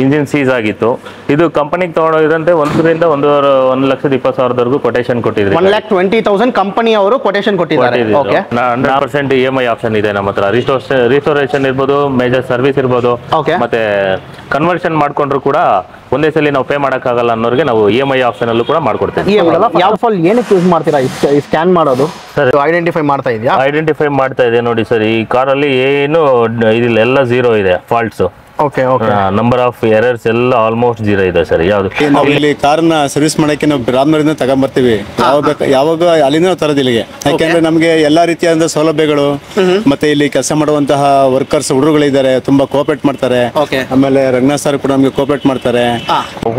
Engine seize ಆಗಿತ್ತು. ಇದು ಕಂಪನಿಗೆ ತಗೊಂಡೋಗಿದಂತೆ 1,20,000 ಕೊಟೇಶನ್ ಕೊಟ್ಟಿದ್ರು. 1,20,000 ಕಂಪನಿ ಅವರು ಕೊಟೇಶನ್ ಕೊಟ್ಟಿದ್ದಾರೆ. 100% EMI ಆಪ್ಷನ್ ಇದೆ ನಮ್ಮ ಹತ್ರ. ರಿಸ್ಟೋರೇಷನ್ ಇರ್ಬೋದು, ಮೇಜರ್ ಸರ್ವಿಸ್ ಇರ್ಬೋದು, ಮತ್ತೆ ಕನ್ವರ್ಷನ್ ಮಾಡ್ಕೊಂಡ್ರು ಕೂಡ ಒಂದೇ ಸಲ ನಾವು ಪೇ ಮಾಡಕ್ಕಾಗಲ್ಲ ಅನ್ನೋರಿಗೆ ನಾವು EMI ಆಪ್ಷನ್ ಅಲ್ಲೂ ಕೂಡ ಮಾಡ್ಕೊಡ್ತೇವೆ. ಯಾವ ಫಾಲ್ ಏನಕ್ಕೆ ಯೂಸ್ ಮಾಡ್ತೀರಾ? ಸ್ಕ್ಯಾನ್ ಮಾಡೋದು ಸರ್, ಐಡೆಂಟಿಫೈ ಮಾಡ್ತಾ ಇದೆಯಾ? ಐಡೆಂಟಿಫೈ ಮಾಡ್ತಾ ಇದೆ ನೋಡಿ ಸರ್. ಈ ಕಾರಲ್ಲಿ ಏನು ಇದಿಲ್ಲ, ಎಲ್ಲ 0 ಇದೆ ಫಾಲ್ಟ್ಸ್. ನಂಬರ್ ಆಫ್ ಎರರ್ಸ್ ಎಲ್ಲ ಆಲ್ಮೋಸ್ಟ್ 0 ಇದೆ ಸರ್. ಯಾವ್ದು ನಾವು ಇಲ್ಲಿ ಕಾರ್ನ ಸರ್ವಿಸ್ ಮಾಡಕ್ಕೆ ನಾವು ರಾಮನಗರದಿಂದ ತಗೊಂಡ್ಬರ್ತೀವಿ. ಯಾವಾಗ ಅಲ್ಲಿಂದ ನಾವು ತರೋದು ಇಲ್ಲಿಗೆ. ಯಾಕೆಂದ್ರೆ ನಮಗೆ ಎಲ್ಲಾ ರೀತಿಯಾದ ಸೌಲಭ್ಯಗಳು, ಮತ್ತೆ ಇಲ್ಲಿ ಕೆಲಸ ಮಾಡುವಂತಹ ವರ್ಕರ್ಸ್ ಹುಡುಗರುಗಳಿದ್ದಾರೆ, ತುಂಬಾ ಕೋಆಪರೇಟ್ ಮಾಡ್ತಾರೆ. ಆಮೇಲೆ ರಂಗನಾಥ್ ಸರ್ ಕೂಡ ನಮಗೆ ಕೋಆಪರೇಟ್ ಮಾಡ್ತಾರೆ.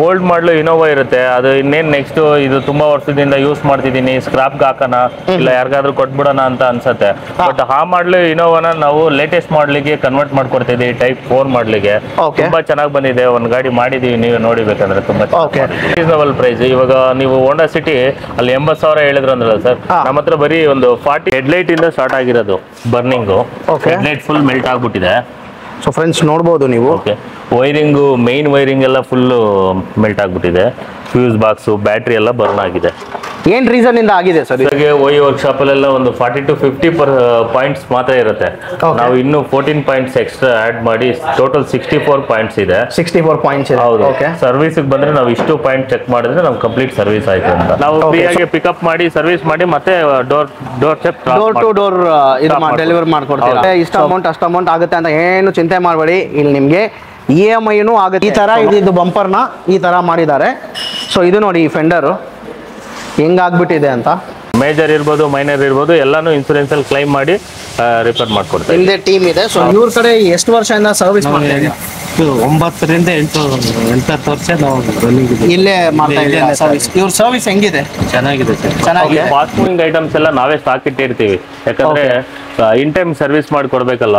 ಹೋಲ್ಡ್ ಮಾಡಲು ಇನೋವಾ ಇರುತ್ತೆ. ಅದು ಇನ್ನೇನ್ ನೆಕ್ಸ್ಟ್ ಇದು ತುಂಬಾ ವರ್ಷದಿಂದ ಯೂಸ್ ಮಾಡ್ತಿದ್ದೀನಿ, ಸ್ಕ್ರಾಪ್ ಹಾಕೋಣ ಇಲ್ಲ ಯಾರಿಗಾದ್ರೂ ಕೊಟ್ಬಿಡೋಣ ಅಂತ ಅನ್ಸತ್ತೆ. ಬಟ್ ಆ ಮಾಡಲು ಇನೋವಾನ ನಾವು ಲೇಟೆಸ್ಟ್ ಮಾಡ್ಲಿಗೆ ಕನ್ವರ್ಟ್ ಮಾಡ್ಕೊಡ್ತಿದ್ದೀವಿ, ಟೈಪ್ 4 ಮಾಡ್ಲಿಗೆ. ತುಂಬಾ ಚೆನ್ನಾಗಿ ಬಂದಿದೆ. ಒಂದ್ ಗಾಡಿ ಮಾಡಿದೀವಿ, ನೀವು ನೋಡಿಬೇಕಂದ್ರೆ ತುಂಬಾ ರೀಸನಬಲ್ ಪ್ರೈಸ್. ಇವಾಗ ನೀವು ಹೋಂಡಾ ಸಿಟಿ ಅಲ್ಲಿ 80,000 ಹೇಳಿದ್ರು ಅಂದ್ರಲ್ಲ ಸರ್, ನಮ್ಮ ಹತ್ರ ಬರೀ ಒಂದು 40 ಹೆಡ್ಲೈಟ್ ಇಂದ ಸ್ಟಾರ್ಟ್ ಆಗಿರೋದು ಬರ್ನಿಂಗ್. ಹೆಡ್ಲೈಟ್ ಫುಲ್ ಮೆಲ್ಟ್ ಆಗ್ಬಿಟ್ಟಿದೆ. ಸೊ ಫ್ರೆಂಡ್ಸ್ ನೋಡ್ಬೋದು ನೀವು. ವೈರಿಂಗು, ಮೈನ್ ವೈರಿಂಗ್ ಎಲ್ಲ ಫುಲ್ ಮೆಲ್ಟ್ ಆಗ್ಬಿಟ್ಟಿದೆ. ಫ್ಯೂಸ್ ಬಾಕ್ಸ್, ಬ್ಯಾಟ್ರಿ ಎಲ್ಲ ಬರ್ನ್ ಆಗಿದೆ. ಏನ್ ರೀಸನ್ ಇಂದ ಆಗಿದೆ ಸರ್? ಓಯಿ ವರ್ಕ್ಶಾಪ್ ಅಲ್ಲೆಲ್ಲ ಒಂದು 40 to 50 ಪಾಯಿಂಟ್ಸ್ ಮಾತ್ರ ಇರುತ್ತೆ. ನಾವು ಇನ್ನು 14 ಪಾಯಿಂಟ್ಸ್ ಎಕ್ಸ್ಟ್ರಾ ಆಡ್ ಮಾಡಿ ಟೋಟಲ್ 64 ಪಾಯಿಂಟ್ಸ್ ಇದೆ. 64 ಪಾಯಿಂಟ್ಸ್ ಇದೆ. ಹೌದು. ಸರ್ವಿಸ್ ಬಂದ್ರೆ ನಾವು ಇಷ್ಟು ಪಾಯಿಂಟ್ ಚೆಕ್ ಮಾಡಿದ್ರೆ ನಮ್ಗೆ ಕಂಪ್ಲೀಟ್ ಸರ್ವಿಸ್ ಆಯ್ತು ಅಂತ. ನಾವು ಫ್ರೀ ಆಗಿ ಪಿಕಪ್ ಮಾಡಿ ಸರ್ವಿಸ್ ಮಾಡಿ ಮತ್ತೆ ಡೋರ್ ಟು ಡೋರ್ ಡೆಲಿವರಿ ಮಾಡ್ಕೊಡ್ತೀವಿ. ಇಷ್ಟು ಅಮೌಂಟ್ ಅಷ್ಟು ಅಮೌಂಟ್ ಆಗುತ್ತೆ ಅಂತ ಏನು ಚಿಂತೆ ಮಾಡಬೇಡಿ. ಇಲ್ಲಿ ನಿಮ್ಗೆ EMI ಆಗುತ್ತೆ. ಈ ತರ ಇದು ಬಂಪರ್ನ ಈ ತರ ಮಾಡಿದ್ದಾರೆ. ಸೊ ಇದು ನೋಡಿ ಈ ಫೆಂಡರ್ ಹೆಂಗಾಗ್ಬಿಟ್ಟಿದೆ ಅಂತ. ಮೇಜರ್ ಇರ್ಬೋದು, ಮೈನರ್ ಇರ್ಬೋದು, ಎಲ್ಲಾನು ಇನ್ಸೂರೆನ್ಸ್ ಅಲ್ಲಿ ಕ್ಲೈಮ್ ಮಾಡಿ ರಿಪೇರ್ ಮಾಡ್ಕೊಡ್ತಾರೆ. ನಿಮ್ದೇ ಟೀಮ್ ಇದೆ. ಸೊ ಇವ್ರ ಕಡೆ ಎಷ್ಟು ವರ್ಷದಿಂದ ಸರ್ವಿಸ್ ಮಾಡ್ತಾ ಇದ್ದೀರಾ? 9 ರಿಂದ 8 ವರ್ಷ ನಾವು ಇಲ್ಲೇ ಮಾಡ್ತಾ ಇದ್ದೀರಾ ಸರ್ವಿಸ್. ಇವ್ರ ಸರ್ವಿಸ್ ಹೆಂಗಿದೆ? ಚೆನ್ನಾಗಿದೆ ಸರ್. ಚೆನ್ನಾಗಿದೆ. ಫಾಸ್ಟ್ ಮೂವಿಂಗ್ ಐಟಮ್ಸ್ ಎಲ್ಲ ನಾವೇ ಸ್ಟಾಕ್ ಇಟ್ಟಿರ್ತೀವಿ. ಯಾಕಂದ್ರೆ ಇನ್ ಟೈಮ್ ಸರ್ವಿಸ್ ಮಾಡಿ ಕೊಡ್ಬೇಕಲ್ಲ.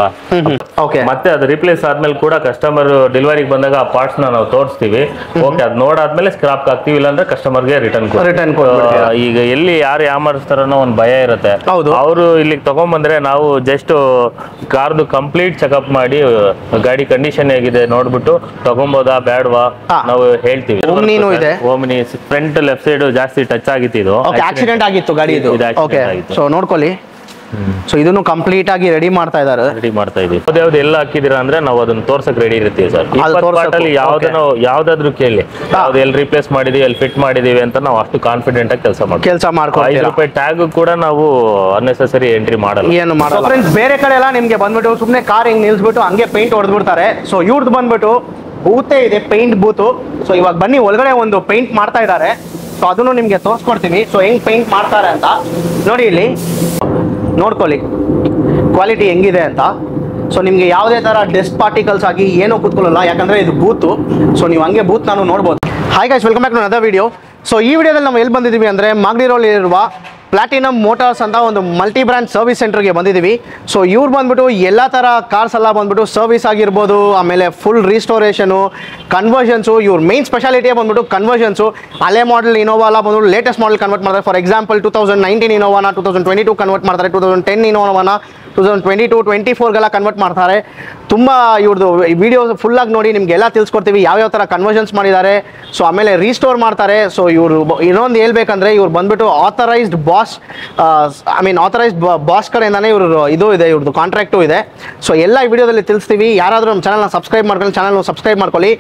ಮತ್ತೆ ಅದು ರಿಪ್ಲೇಸ್ ಆದ್ಮೇಲೆ ಕೂಡ ಕಸ್ಟಮರ್ ಡೆಲಿವರಿಗೆ ಬಂದಾಗ ಆ ಪಾರ್ಟ್ಸ್ ನಾವು ತೋರಿಸ್ತೀವಿ. ಓಕೆ, ಅದ್ ನೋಡಾದ್ಮೇಲೆ ಸ್ಕ್ರಾಪ್ ಹಾಕ್ತಿವಿ, ಇಲ್ಲಾಂದ್ರೆ ಕಸ್ಟಮರ್ಗೆ ರಿಟರ್ನ್. ಈಗ ಎಲ್ಲಿ ಯಾರು ಯಾಮಾರಿಸ್ತಾರೋ ಒಂದು ಭಯ ಇರುತ್ತೆ. ಅವರು ಇಲ್ಲಿಗೆ ತಗೊಂಡ್ಬಂದ್ರೆ ನಾವು ಜಸ್ಟ್ ಕಾರ್ದು ಕಂಪ್ಲೀಟ್ ಚೆಕ್ಅಪ್ ಮಾಡಿ ಗಾಡಿ ಕಂಡೀಷನ್ ಹೇಗಿದೆ ನೋಡ್ಬಿಟ್ಟು ತಗೊಂಬೋದಾ ಬೇಡವಾ ನಾವು ಹೇಳ್ತೀವಿ. ಓಮ್ನಿ ಫ್ರಂಟ್ ಲೆಫ್ಟ್ ಸೈಡ್ ಜಾಸ್ತಿ ಟಚ್ ಆಗಿತ್ತು. ಇದು ಆಕ್ಸಿಡೆಂಟ್ ಆಗಿತ್ತು ಗಾಡಿ. ಸೊ ನೋಡ್ಕೊಳ್ಳಿ. ಸೊ ಇದನ್ನು ಕಂಪ್ಲೀಟ್ ಆಗಿ ರೆಡಿ ಮಾಡ್ತಾ ಇದ್ದಾರೆ. ಯಾವ್ದು ಎಲ್ಲ ಹಾಕಿದೀರಾ ಅಂದ್ರೆ ನಾವು ಅದನ್ನ ತೋರ್ಸಕ್ ರೆಡಿ ಇರ್ತೀವಿ ಸರ್. ಯಾವ್ದಾದ್ರು ಕೇಳಿ ಯಾವ್ದು ಎಲ್ಲಿ ರಿಪ್ಲೇಸ್ ಮಾಡಿದೀವಿ, ಎಲ್ಲಿ ಫಿಟ್ ಮಾಡಿದೀವಿ ಅಂತ ನಾವು ಅಷ್ಟು ಕಾನ್ಫಿಡೆಂಟ್ ಆಗಿ ಕೆಲಸ ಮಾಡ್ತೀವಿ. 5 ರೂಪಾಯಿ ಟ್ಯಾಗ್ ಕೂಡ ನಾವು ಅನ್ನೆಸೆಸರಿ ಎಂಟ್ರಿ ಮಾಡಲ್ಲ, ಏನು ಮಾಡಲ್ಲ. ಫ್ರೆಂಡ್ಸ್, ಬೇರೆ ಕಡೆ ಎಲ್ಲ ನಿಮ್ಗೆ ಬಂದ್ಬಿಟ್ಟು ಸುಮ್ನೆ ಕಾರ್ ಹಿಂಗ್ ನಿಲ್ಸ್ಬಿಟ್ಟು ಹಂಗೆ ಪೇಂಟ್ ಹೊಡೆದ್ಬಿಡ್ತಾರೆ. ಸೊ ಇವ್ರದ್ದು ಬಂದ್ಬಿಟ್ಟು ಬೂತೇ ಇದೆ, ಪೇಂಟ್ ಬೂತು. ಸೊ ಇವಾಗ ಬನ್ನಿ ಒಳಗಡೆ ಒಂದು ಪೇಂಟ್ ಮಾಡ್ತಾ ಇದ್ದಾರೆ. ಸೊ ಅದನ್ನು ನಿಮ್ಗೆ ತೋರಿಸ್ಕೊಡ್ತೀವಿ. ಸೊ ಹೆಂಗ್ ಪೇಂಟ್ ಮಾಡ್ತಾರೆ ಅಂತ ನೋಡಿ. ಇಲ್ಲಿ ನೋಡ್ಕೊಳ್ಳಿ ಕ್ವಾಲಿಟಿ ಹೆಂಗಿದೆ ಅಂತ. ಸೊ ನಿಮ್ಗೆ ಯಾವುದೇ ತರ ಡಸ್ಟ್ ಪಾರ್ಟಿಕಲ್ಸ್ ಆಗಿ ಏನೂ ಕೂತ್ಕೊಳ್ಳಲ್ಲ, ಯಾಕಂದ್ರೆ ಇದು ಬೂತು. ಸೊ ನೀವು ಹಂಗೆ ಬೂತ್ ನಾನು ನೋಡ್ಬೋದು. Hi guys, welcome back to another video. So ಈ ವಿಡಿಯೋದಲ್ಲಿ ನಾವು ಎಲ್ಲಿ ಬಂದಿದ್ದೀವಿ ಅಂದರೆ ಮಾಗಡಿ ರೋಡ್ ಇರುವ ಪ್ಲಾಟಿನಮ್ ಮೋಟಾರ್ಸ್ ಅಂತ ಒಂದು ಮಲ್ಟಿ ಬ್ರ್ಯಾಂಡ್ ಸರ್ವಿಸ್ ಸೆಂಟರ್ಗೆ ಬಂದಿದ್ದೀವಿ. ಸೊ ಇವ್ರು ಬಂದ್ಬಿಟ್ಟು ಎಲ್ಲ ಥರ ಕಾರ್ಸ್ ಎಲ್ಲ ಬಂದ್ಬಿಟ್ಟು ಸರ್ವಿಸ್ ಆಗಿರ್ಬೋದು, ಆಮೇಲೆ ಫುಲ್ ರಿಸ್ಟೋರೇಷನು, ಕನ್ವರ್ಷನ್ಸು. ಇವ್ರ ಮೇನ್ ಸ್ಪೆಷಾಲಿಟಿಯೇ ಬಂದ್ಬಿಟ್ಟು ಕನ್ವರ್ಷನ್ಸು. ಹಳೆ ಮಾಡೆಲ್ ಇನೋವಾ ಎಲ್ಲ ಬಂದ್ಬಿಟ್ಟು ಲೇಟೆಸ್ಟ್ ಮಾಡೆಲ್ ಕನ್ವರ್ಟ್ ಮಾಡ್ತಾರೆ. ಫಾರ್ ಎಕ್ಸಾಂಪಲ್ 2019 ಇನೋವಾನ 2022 ಕನ್ವರ್ಟ್ ಮಾಡ್ತಾರೆ, 2010 ಇನೋವಾನ 2022-24ಗೆಲ್ಲ ಕನ್ವರ್ಟ್ ಮಾಡ್ತಾರೆ. ತುಂಬ ಇವ್ರದ್ದು ವಿಡಿಯೋ ಫುಲ್ಲಾಗಿ ನೋಡಿ ನಿಮಗೆಲ್ಲ ತಿಳಿಸ್ಕೊಡ್ತೀವಿ ಯಾವ್ಯಾವ ಥರ ಕನ್ವರ್ಷನ್ಸ್ ಮಾಡಿದ್ದಾರೆ. ಸೊ ಆಮೇಲೆ ರೀಸ್ಟೋರ್ ಮಾಡ್ತಾರೆ. ಸೊ ಇವರು ಇನ್ನೊಂದು ಹೇಳ್ಬೇಕಂದ್ರೆ ಇವ್ರು ಬಂದ್ಬಿಟ್ಟು ಆಥರೈಸ್ಡ್ ಬಾಸ್ ಕಡೆಯಿಂದಾನೆ ಇವರು ಇದು ಇದೆ, ಇವ್ರದ್ದು ಕಾಂಟ್ರಾಕ್ಟು ಇದೆ. ಸೊ ಎಲ್ಲ ಈ ವಿಡಿಯೋದಲ್ಲಿ ತಿಳಿಸ್ತೀವಿ. ಯಾರಾದರೂ ನಮ್ಮ ಚಾನಲ್ನ ಸಬ್ಸ್ಕ್ರೈಬ್ ಮಾಡ್ಕೊಳ್ಳಿ, ಚಾನಲ್ನ ಸಬ್ಸ್ಕ್ರೈಬ್ ಮಾಡ್ಕೊಳ್ಳಿ.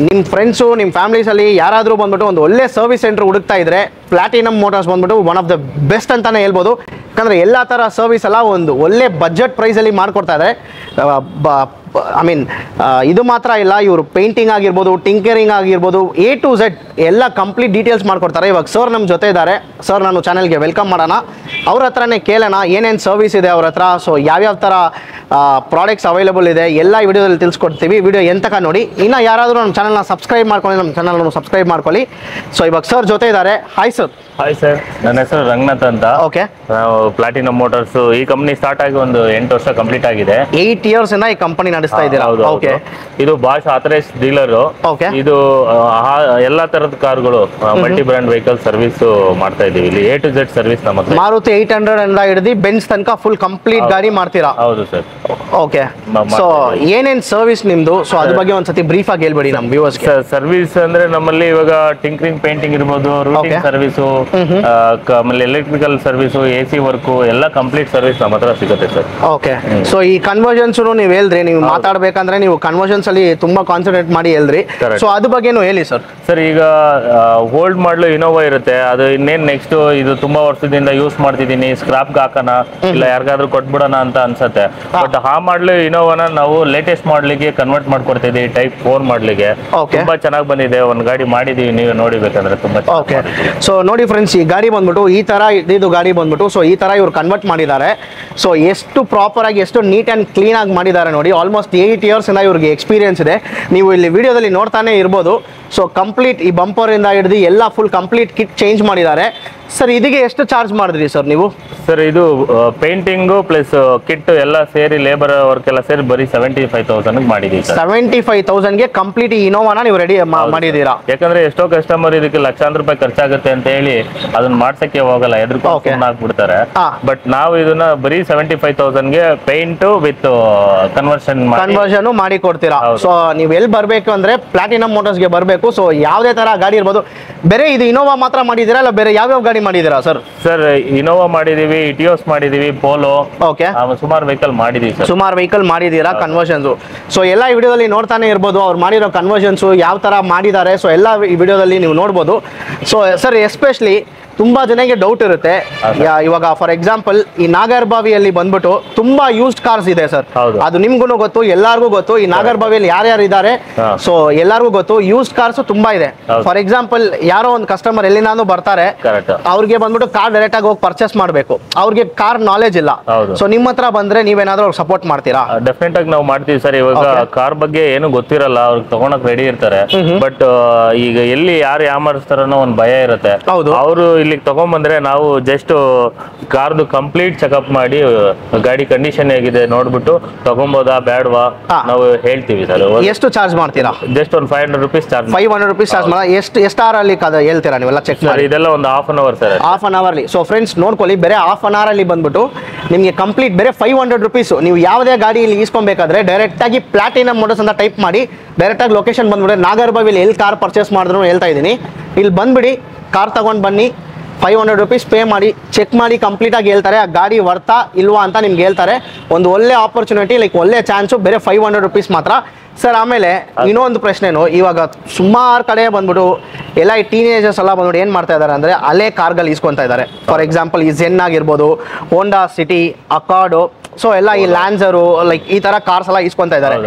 ನಿಮ್ಮ ಫ್ರೆಂಡ್ಸು, ನಿಮ್ಮ ಫ್ಯಾಮಿಲೀಸಲ್ಲಿ ಯಾರಾದರೂ ಬಂದ್ಬಿಟ್ಟು ಒಂದು ಒಳ್ಳೆ ಸರ್ವಿಸ್ ಸೆಂಟರ್ ಹುಡುಕ್ತಾ ಇದ್ರೆ ಪ್ಲಾಟಿನಮ್ ಮೋಟಾರ್ಸ್ ಬಂದ್ಬಿಟ್ಟು ಒನ್ ಆಫ್ ದ ಬೆಸ್ಟ್ ಅಂತಲೇ ಹೇಳ್ಬೋದು. ಯಾಕಂದರೆ ಎಲ್ಲ ಥರ ಸರ್ವಿಸ್ ಎಲ್ಲ ಒಂದು ಒಳ್ಳೆ ಬಜೆಟ್ ಪ್ರೈಸಲ್ಲಿ ಮಾಡಿಕೊಡ್ತಾ ಇದ್ದಾರೆ. ಇದು ಮಾತ್ರ ಇಲ್ಲ, ಇವರು ಪೇಂಟಿಂಗ್ ಆಗಿರ್ಬೋದು, ಟಿಂಕರಿಂಗ್ ಆಗಿರ್ಬೋದು, A to Z ಎಲ್ಲ ಕಂಪ್ಲೀಟ್ ಡೀಟೇಲ್ಸ್ ಮಾಡ್ಕೊಡ್ತಾರೆ. ಇವಾಗ ಸರ್ ನಮ್ಮ ಜೊತೆ ಇದ್ದಾರೆ. ಸರ್, ನಾನು ಚಾನಲ್ಗೆ ವೆಲ್ಕಮ್ ಮಾಡೋಣ. ಅವ್ರ ಹತ್ರನೇ ಕೇಳೋಣ ಏನೇನು ಸರ್ವಿಸ್ ಇದೆ ಅವ್ರ ಹತ್ರ. ಸೊ ಯಾವ್ಯಾವ ಥರ ಪ್ರಾಡಕ್ಟ್ಸ್ ಅವೈಲೇಬಲ್ ಇದೆ ಎಲ್ಲ ಈ ವಿಡಿಯೋದಲ್ಲಿ ತಿಳಿಸ್ಕೊಡ್ತೀವಿ. ವಿಡಿಯೋ ಎಂತಕ ನೋಡಿ. ಇನ್ನು ಯಾರಾದರೂ ನಮ್ಮ ಚಾನಲ್ನ ಸಬ್ಸ್ಕ್ರೈಬ್ ಮಾಡ್ಕೊಳ್ಳಿ, ನಮ್ಮ ಚಾನಲ್ನ ಸಬ್ಸ್ಕ್ರೈಬ್ ಮಾಡ್ಕೊಳ್ಳಿ. ಸೊ ಇವಾಗ ಸರ್ ಜೊತೆ ಇದ್ದಾರೆ. Hi sir. ಹಾಯ್ ಸರ್, ನನ್ನ ಹೆಸರು ರಂಗನಾಥ್ ಅಂತ. ಓಕೆ. ನಾವು ಪ್ಲಾಟಿನಮ್ ಮೋಟಾರ್ಸ್ ಈ ಕಂಪ್ನಿ ಸ್ಟಾರ್ಟ್ ಆಗಿ ಒಂದು 8 ವರ್ಷ ಕಂಪ್ಲೀಟ್ ಆಗಿದೆ. 8 ಇಯರ್ಸ್ ಇಂದ ಈ ಕಂಪನಿ ಮಾಡಿಸ್ತಾ ಇದ್ದೀರಾ? ಓಕೆ, ಇದು ಬಾಷ್ ಆಥರೈಸ್ ಡೀಲರ್. ಓಕೆ, ಇದು ಎಲ್ಲಾ ತರದ ಕಾರ್ಗಳು ಮಲ್ಟಿ ಬ್ರಾಂಡ್ ವೆಹಿಕಲ್ ಸರ್ವಿಸ್ ಮಾಡ್ತಾ ಇದೀವಿ. ಇಲ್ಲಿ A to Z ಸರ್ವಿಸ್ ನಮ್ಮ ಹತ್ರ. ಮಾರುತಿ 800 ಇಂದ ಹಿಡಿದು ಬೆಂಜ್ ತನಕ ಫುಲ್ ಕಂಪ್ಲೀಟ್ ಗಾಡಿ ಮಾಡ್ತೀರಾ? ಹೌದು ಸರ್. ಓಕೆ, ಸೊ ಏನೇನ್ ಸರ್ವಿಸ್ ನಿಮ್ದು, ಸೊ ಅದ್ರ ಬಗ್ಗೆ ಒಂದ್ಸತಿ ಬ್ರೀಫ್ ಆಗಿ ಹೇಳ್ಬೇಡಿ ನಮ್ಮ ವ್ಯೂವರ್ಸ್ ಗೆ. ಸರ್ವಿಸ್ ಅಂದ್ರೆ ನಮ್ಮಲ್ಲಿ ಇವಾಗ ಟಿಂಕರಿಂಗ್ ಪೇಂಟಿಂಗ್ ಇರ್ಬೋದು, ರೂಟಿಂಗ್ ಸರ್ವಿಸ್, ಆಮೇಲೆ ಎಲೆಕ್ಟ್ರಿಕಲ್ ಸರ್ವಿಸ್, AC ವರ್ಕ್ ಎಲ್ಲ ಕಂಪ್ಲೀಟ್ ಸರ್ವಿಸ್ ನಮ್ಮ ಹತ್ರ ಸಿಗುತ್ತೆ ಸರ್. ಓಕೆ, ಸೊ ಈ ಕನ್ವರ್ಷನ್ಸ್ ನೀವು ಹೇಳಿದ್ರಿ, ನೀವು ಮಾತಾಡ್ಬೇಕಂದ್ರೆ ನೀವು ಕನ್ವರ್ಷನ್ಸ್ ಅಲ್ಲಿ ತುಂಬಾ ಕಾನ್ಸಂಟ್ರೇಟ್ ಮಾಡಿ ಹೇಳಿದ್ರಿ. ಸೊ ಅದ್ರ ಬಗ್ಗೆನೂ ಹೇಳಿ ಸರ್. ಸರ್, ಈಗ ಓಲ್ಡ್ ಮಾಡಲು ಇನೋವಾ ಇರುತ್ತೆ, ಅದು ಇನ್ನೇನ್ ನೆಕ್ಸ್ಟ್ ಇದು ತುಂಬಾ ವರ್ಷದಿಂದ ಯೂಸ್ ಮಾಡ್ತಿದ್ದೀನಿ, ಸ್ಕ್ರಾಪ್ ಹಾಕೋಣ ಇಲ್ಲ ಯಾರಿಗಾದ್ರೂ ಕೊಟ್ಬಿಡೋಣ ಅಂತ ಅನ್ಸತ್ತೆ. ಬಟ್ ಆ ಮಾಡಲು ಇನೋವಾನ ನಾವು ಲೇಟೆಸ್ಟ್ ಮಾಡ್ಲಿಕ್ಕೆ ಕನ್ವರ್ಟ್ ಮಾಡ್ಕೊಡ್ತಿದ್ವಿ, ಟೈಪ್ 4 ಮಾಡ್ಲಿಕ್ಕೆ. ತುಂಬಾ ಚೆನ್ನಾಗಿ ಬಂದಿದೆ, ಒಂದ್ ಗಾಡಿ ಮಾಡಿದೀವಿ, ನೀವು ನೋಡಿಬೇಕಂದ್ರೆ ತುಂಬಾ. ಓಕೆ, ಸೊ ನೋಡಿ ಫ್ರೆಂಡ್ಸ್, ಈ ಗಾಡಿ ಬಂದ್ಬಿಟ್ಟು ಈ ತರ ಇದು ಗಾಡಿ ಬಂದ್ಬಿಟ್ಟು ಸೊ ಈ ತರ ಇವ್ರು ಕನ್ವರ್ಟ್ ಮಾಡಿದ್ದಾರೆ. ಸೊ ಎಷ್ಟು ಪ್ರಾಪರ್ ಆಗಿ, ಎಷ್ಟು ನೀಟ್ ಅಂಡ್ ಕ್ಲೀನ್ ಆಗಿ ಮಾಡಿದ್ದಾರೆ ನೋಡಿ. ಆಲ್ಮೋಸ್ಟ್ 8 ಇಯರ್ಸ್ ಇಂದ ಇವ್ರಿಗೆ ಎಕ್ಸ್ಪೀರಿಯನ್ಸ್ ಇದೆ, ನೀವು ಇಲ್ಲಿ ವಿಡಿಯೋದಲ್ಲಿ ನೋಡ್ತಾನೆ ಇರ್ಬೋದು. ಸೊ ಕಂಪ್ಲೀಟ್ ಈ ಬಂಪರ್ ಇಂದ ಹಿಡಿದು ಎಲ್ಲ ಫುಲ್ ಕಂಪ್ಲೀಟ್ ಕಿಟ್ ಚೇಂಜ್ ಮಾಡಿದ್ದಾರೆ. ಸರ್, ಇದಕ್ಕೆ ಎಷ್ಟು ಚಾರ್ಜ್ ಮಾಡಿದ್ರಿ ಸರ್ ನೀವು? ಸರ್, ಇದು ಪೇಂಟಿಂಗು ಪ್ಲಸ್ ಕಿಟ್ ಎಲ್ಲ ಸೇರಿ, ಲೇಬರ್ ವರ್ಕ್ ಎಲ್ಲ ಸೇರಿ ಬರೀ 75,000 ಮಾಡಿದೀವಿ ಸರ್. 75,000 ಗೆ ಕಂಪ್ಲೀಟ್ ಈ ಇನೋವಾನ ನೀವು ರೆಡಿ ಮಾಡಿದೀರಾ? ಯಾಕಂದ್ರೆ ಎಷ್ಟೋ ಕಸ್ಟಮರ್ ಇದಕ್ಕೆ ಲಕ್ಷಾಂತರ ರೂಪಾಯಿ ಖರ್ಚಾಗುತ್ತೆ ಅಂತ ಹೇಳಿ ಅದನ್ನ ಮಾಡ್ಸಕ್ಕೆ ಹೋಗಲ್ಲ, ಎದುರ್ಕೊಂಡು ಹಾಕ್ಬಿಡ್ತಾರೆ. ಬಟ್ ನಾವು ಇದನ್ನ ಬರೀ 75,000 ಗೆ ಪೇಂಟ್ ವಿತ್ ಕನ್ವರ್ಷನ್ ಮಾಡಿ ಕೊಡ್ತೀರಾ. ಸೊ ನೀವು ಎಲ್ಲಿ ಬರ್ಬೇಕು ಅಂದ್ರೆ ಪ್ಲಾಟಿನಂ ಮೋಟರ್ಸ್ ಗೆ ಬರ್ಬೇಕು. ಸೊ ಯಾವುದೇ ತರ ಗಾಡಿ ಇರ್ಬೋದು. ಬೇರೆ ಇದು ಇನೋವಾ ಮಾತ್ರ ಮಾಡಿದೀರಾ ಇಲ್ಲ ಬೇರೆ ಯಾವ್ಯಾವ ಗಾಡಿ ಮಾಡಿದೀರಾ ಸರ್? ಸರ್, ಇನೋವಾ ಮಾಡಿದೀವಿ, ಇಟಿಯೋಸ್ ಮಾಡಿದೀವಿ, ಪೋಲೋ, ಓಕೆ, ಸುಮಾರು ವೆಹಿಕಲ್ ಮಾಡಿದೀವಿ ಸರ್. ಸುಮಾರು ವೆಹಿಕಲ್ ಮಾಡಿದೀರಾ ಕನ್ವರ್ಷನ್ಸ್. ಸೊ ಎಲ್ಲ ಈ ವಿಡಿಯೋದಲ್ಲಿ ನೋಡ್ತಾನೆ ಇರ್ಬೋದು, ಅವ್ರು ಮಾಡಿರೋ ಕನ್ವರ್ಷನ್ಸ್ ಯಾವ ತರ ಮಾಡಿದ್ದಾರೆ. ಸೊ ಎಲ್ಲ ಈ ವಿಡಿಯೋದಲ್ಲಿ ನೀವು ನೋಡ್ಬೋದು. ಸೊ ಸರ್, ಎಸ್ಪೆಷಲಿ ತುಂಬಾ ಜನಕ್ಕೆ ಡೌಟ್ ಇರುತ್ತೆ. ಇವಾಗ ಫಾರ್ ಎಕ್ಸಾಂಪಲ್ ಈ ನಾಗರ್ಬಾವಿಯಲ್ಲಿ ಬಂದ್ಬಿಟ್ಟು ತುಂಬಾ ಯೂಸ್ಡ್ ಕಾರ್ಸ್ ಇದೆ ಸರ್, ಅದು ನಿಮ್ಗೂ ಗೊತ್ತು, ಎಲ್ಲಾರ್ಗೂ ಗೊತ್ತು. ಈ ನಾಗರ್ಬಾವಿಯಲ್ಲಿ ಯಾರ್ಯಾರು ಇದ್ದಾರೆ ಸೊ ಎಲ್ಲಾರ್ಗೂ ಗೊತ್ತು. ಯೂಸ್ಡ್ ಕಾರ್ಸ್ ತುಂಬಾ ಇದೆ. ಫಾರ್ ಎಕ್ಸಾಂಪಲ್ ಯಾರೋ ಒಂದು ಕಸ್ಟಮರ್ ಎಲ್ಲಿಂದಾನು ಬರ್ತಾರೆ, ಅವ್ರಿಗೆ ಬಂದ್ಬಿಟ್ಟು ಕಾರ್ ಡೈರೆಕ್ಟ್ ಆಗಿ ಹೋಗಿ ಪರ್ಚೇಸ್ ಮಾಡ್ಬೇಕು, ಅವ್ರಿಗೆ ಕಾರ್ ನಾಲೆಜ್ ಇಲ್ಲ. ಸೊ ನಿಮ್ಮ ಹತ್ರ ಬಂದ್ರೆ ನೀವೇನಾದ್ರೂ ಅವ್ರಿಗೆ ಸಪೋರ್ಟ್ ಮಾಡ್ತೀರಾ? ಡೆಫಿನೆಟ್ ಆಗಿ ನಾವು ಮಾಡ್ತೀವಿ ಸರ್. ಇವಾಗ ಕಾರ್ ಬಗ್ಗೆ ಏನು ಗೊತ್ತಿರಲ್ಲ, ಅವ್ರಿಗೆ ತಗೊಳಕ್ ರೆಡಿ ಇರ್ತಾರೆ. ಬಟ್ ಈಗ ಎಲ್ಲಿ ಯಾರು ಯಾಮಾರಿಸ್ತಾರೋ ಒಂದು ಭಯ ಇರುತ್ತೆ. ಅವರು ಇಲ್ಲಿಗೆ ತಗೊಂಡ್ಬಂದ್ರೆ ನಾವು ಜಸ್ಟ್ ಕಾರ್ದು ಕಂಪ್ಲೀಟ್ ಚೆಕ್ಅಪ್ ಮಾಡಿ ಗಾಡಿ ಕಂಡೀಷನ್ ಹೇಗಿದೆ ನೋಡ್ಬಿಟ್ಟು ತಗೊಂಬೋದಾ ಬೇಡವಾ ನಾವು ಹೇಳ್ತೀವಿ ಸರ್. ಎಷ್ಟು ಚಾರ್ಜ್ ಮಾಡ್ತೀರಾ? ಜಸ್ಟ್ ಒಂದು 500 ರೂಪೀಸ್ ಚಾರ್ಜ್. 500 ರೂಪೀಸ್ ಚಾರ್ಜ್ ಮಾಡಿ ಎಷ್ಟು ಅವರ್ ಅಲ್ಲಿ ಹೇಳ್ತೀರಾ ನೀವೆಲ್ಲ ಚೆಕ್ ಮಾಡಿ? ಇದೆಲ್ಲ ಒಂದು half an hour sir. Half an ಅವರ್ಲಿ. ಸೊ ಫ್ರೆಂಡ್ಸ್ ನೋಡ್ಕೊಳ್ಳಿ, ಬೇರೆ ಹಾಫ್ ಅನ್ ಅವರ್ ಅಲ್ಲಿ ಬಂದ್ಬಿಟ್ಟು ನಿಮಗೆ ಕಂಪ್ಲೀಟ್ ಬೇರೆ 500 ರೂಪೀಸ್. ನೀವು ಯಾವುದೇ ಗಾಡಿ ಇಲ್ಲಿ ಈಸ್ಕೊಬೇಕಾದ್ರೆ ಡೈರೆಕ್ಟ್ ಆಗಿ ಪ್ಲಾಟಿನಂ ಮೋಟರ್ಸ್ ಅಂತ ಟೈಪ್ ಮಾಡಿ ಡೈರೆಕ್ಟ್ ಆಗಿ ಲೊಕೇಶನ್ ಬಂದ್ಬಿಟ್ಟು ನಾಗರ್ಬಾವಿಲಿ ಎಲ್ಲಿ ಕಾರ್ ಪರ್ಚೇಸ್ ಮಾಡಿದ್ರು ಹೇಳ್ತಾ ಇದ್ದೀನಿ. ಇಲ್ಲಿ ಬಂದ್ಬಿಡಿ, ಕಾರ್ ತಗೊಂಡ್ ಬನ್ನಿ, 500 ರೂಪೀಸ್ ಪೇ ಮಾಡಿ ಚೆಕ್ ಮಾಡಿ ಕಂಪ್ಲೀಟ್ ಆಗಿ ಹೇಳ್ತಾರೆ ಆ ಗಾಡಿ ವರ್ತಾ ಇಲ್ವಾ ಅಂತ ನಿಮ್ಗೆ ಹೇಳ್ತಾರೆ. ಒಂದು ಒಳ್ಳೆ ಆಪರ್ಚುನಿಟಿ, ಲೈಕ್ ಒಳ್ಳೆ ಚಾನ್ಸು, ಬೇರೆ 500 ರೂಪೀಸ್ ಮಾತ್ರ ಸರ್. ಆಮೇಲೆ ಇನ್ನೊಂದು ಪ್ರಶ್ನೆನು, ಇವಾಗ ಸುಮಾರು ಕಡೆ ಬಂದ್ಬಿಟ್ಟು ಎಲ್ಲ ಈ ಟೀನೇಜರ್ಸ್ ಎಲ್ಲ ಬಂದ್ಬಿಟ್ಟು ಏನು ಮಾಡ್ತಾ ಇದ್ದಾರೆ ಅಂದರೆ ಹಳೆ ಕಾರ್ಗಳು ಈಸ್ಕೊತಾ ಇದ್ದಾರೆ. ಫಾರ್ ಎಕ್ಸಾಂಪಲ್ ಈ ಝೆನ್ ಆಗಿರ್ಬೋದು, ಹೋಂಡಾ ಸಿಟಿ, ಅಕಾರ್ಡು, ಸೊ ಎಲ್ಲ ಈ ಲ್ಯಾನ್ಸರು, ಲೈಕ್ ಈ ತರ ಕಾರ್ಸ್ ಎಲ್ಲ ಈಸ್ಕೊಂತ ಇದ್ದಾರೆ.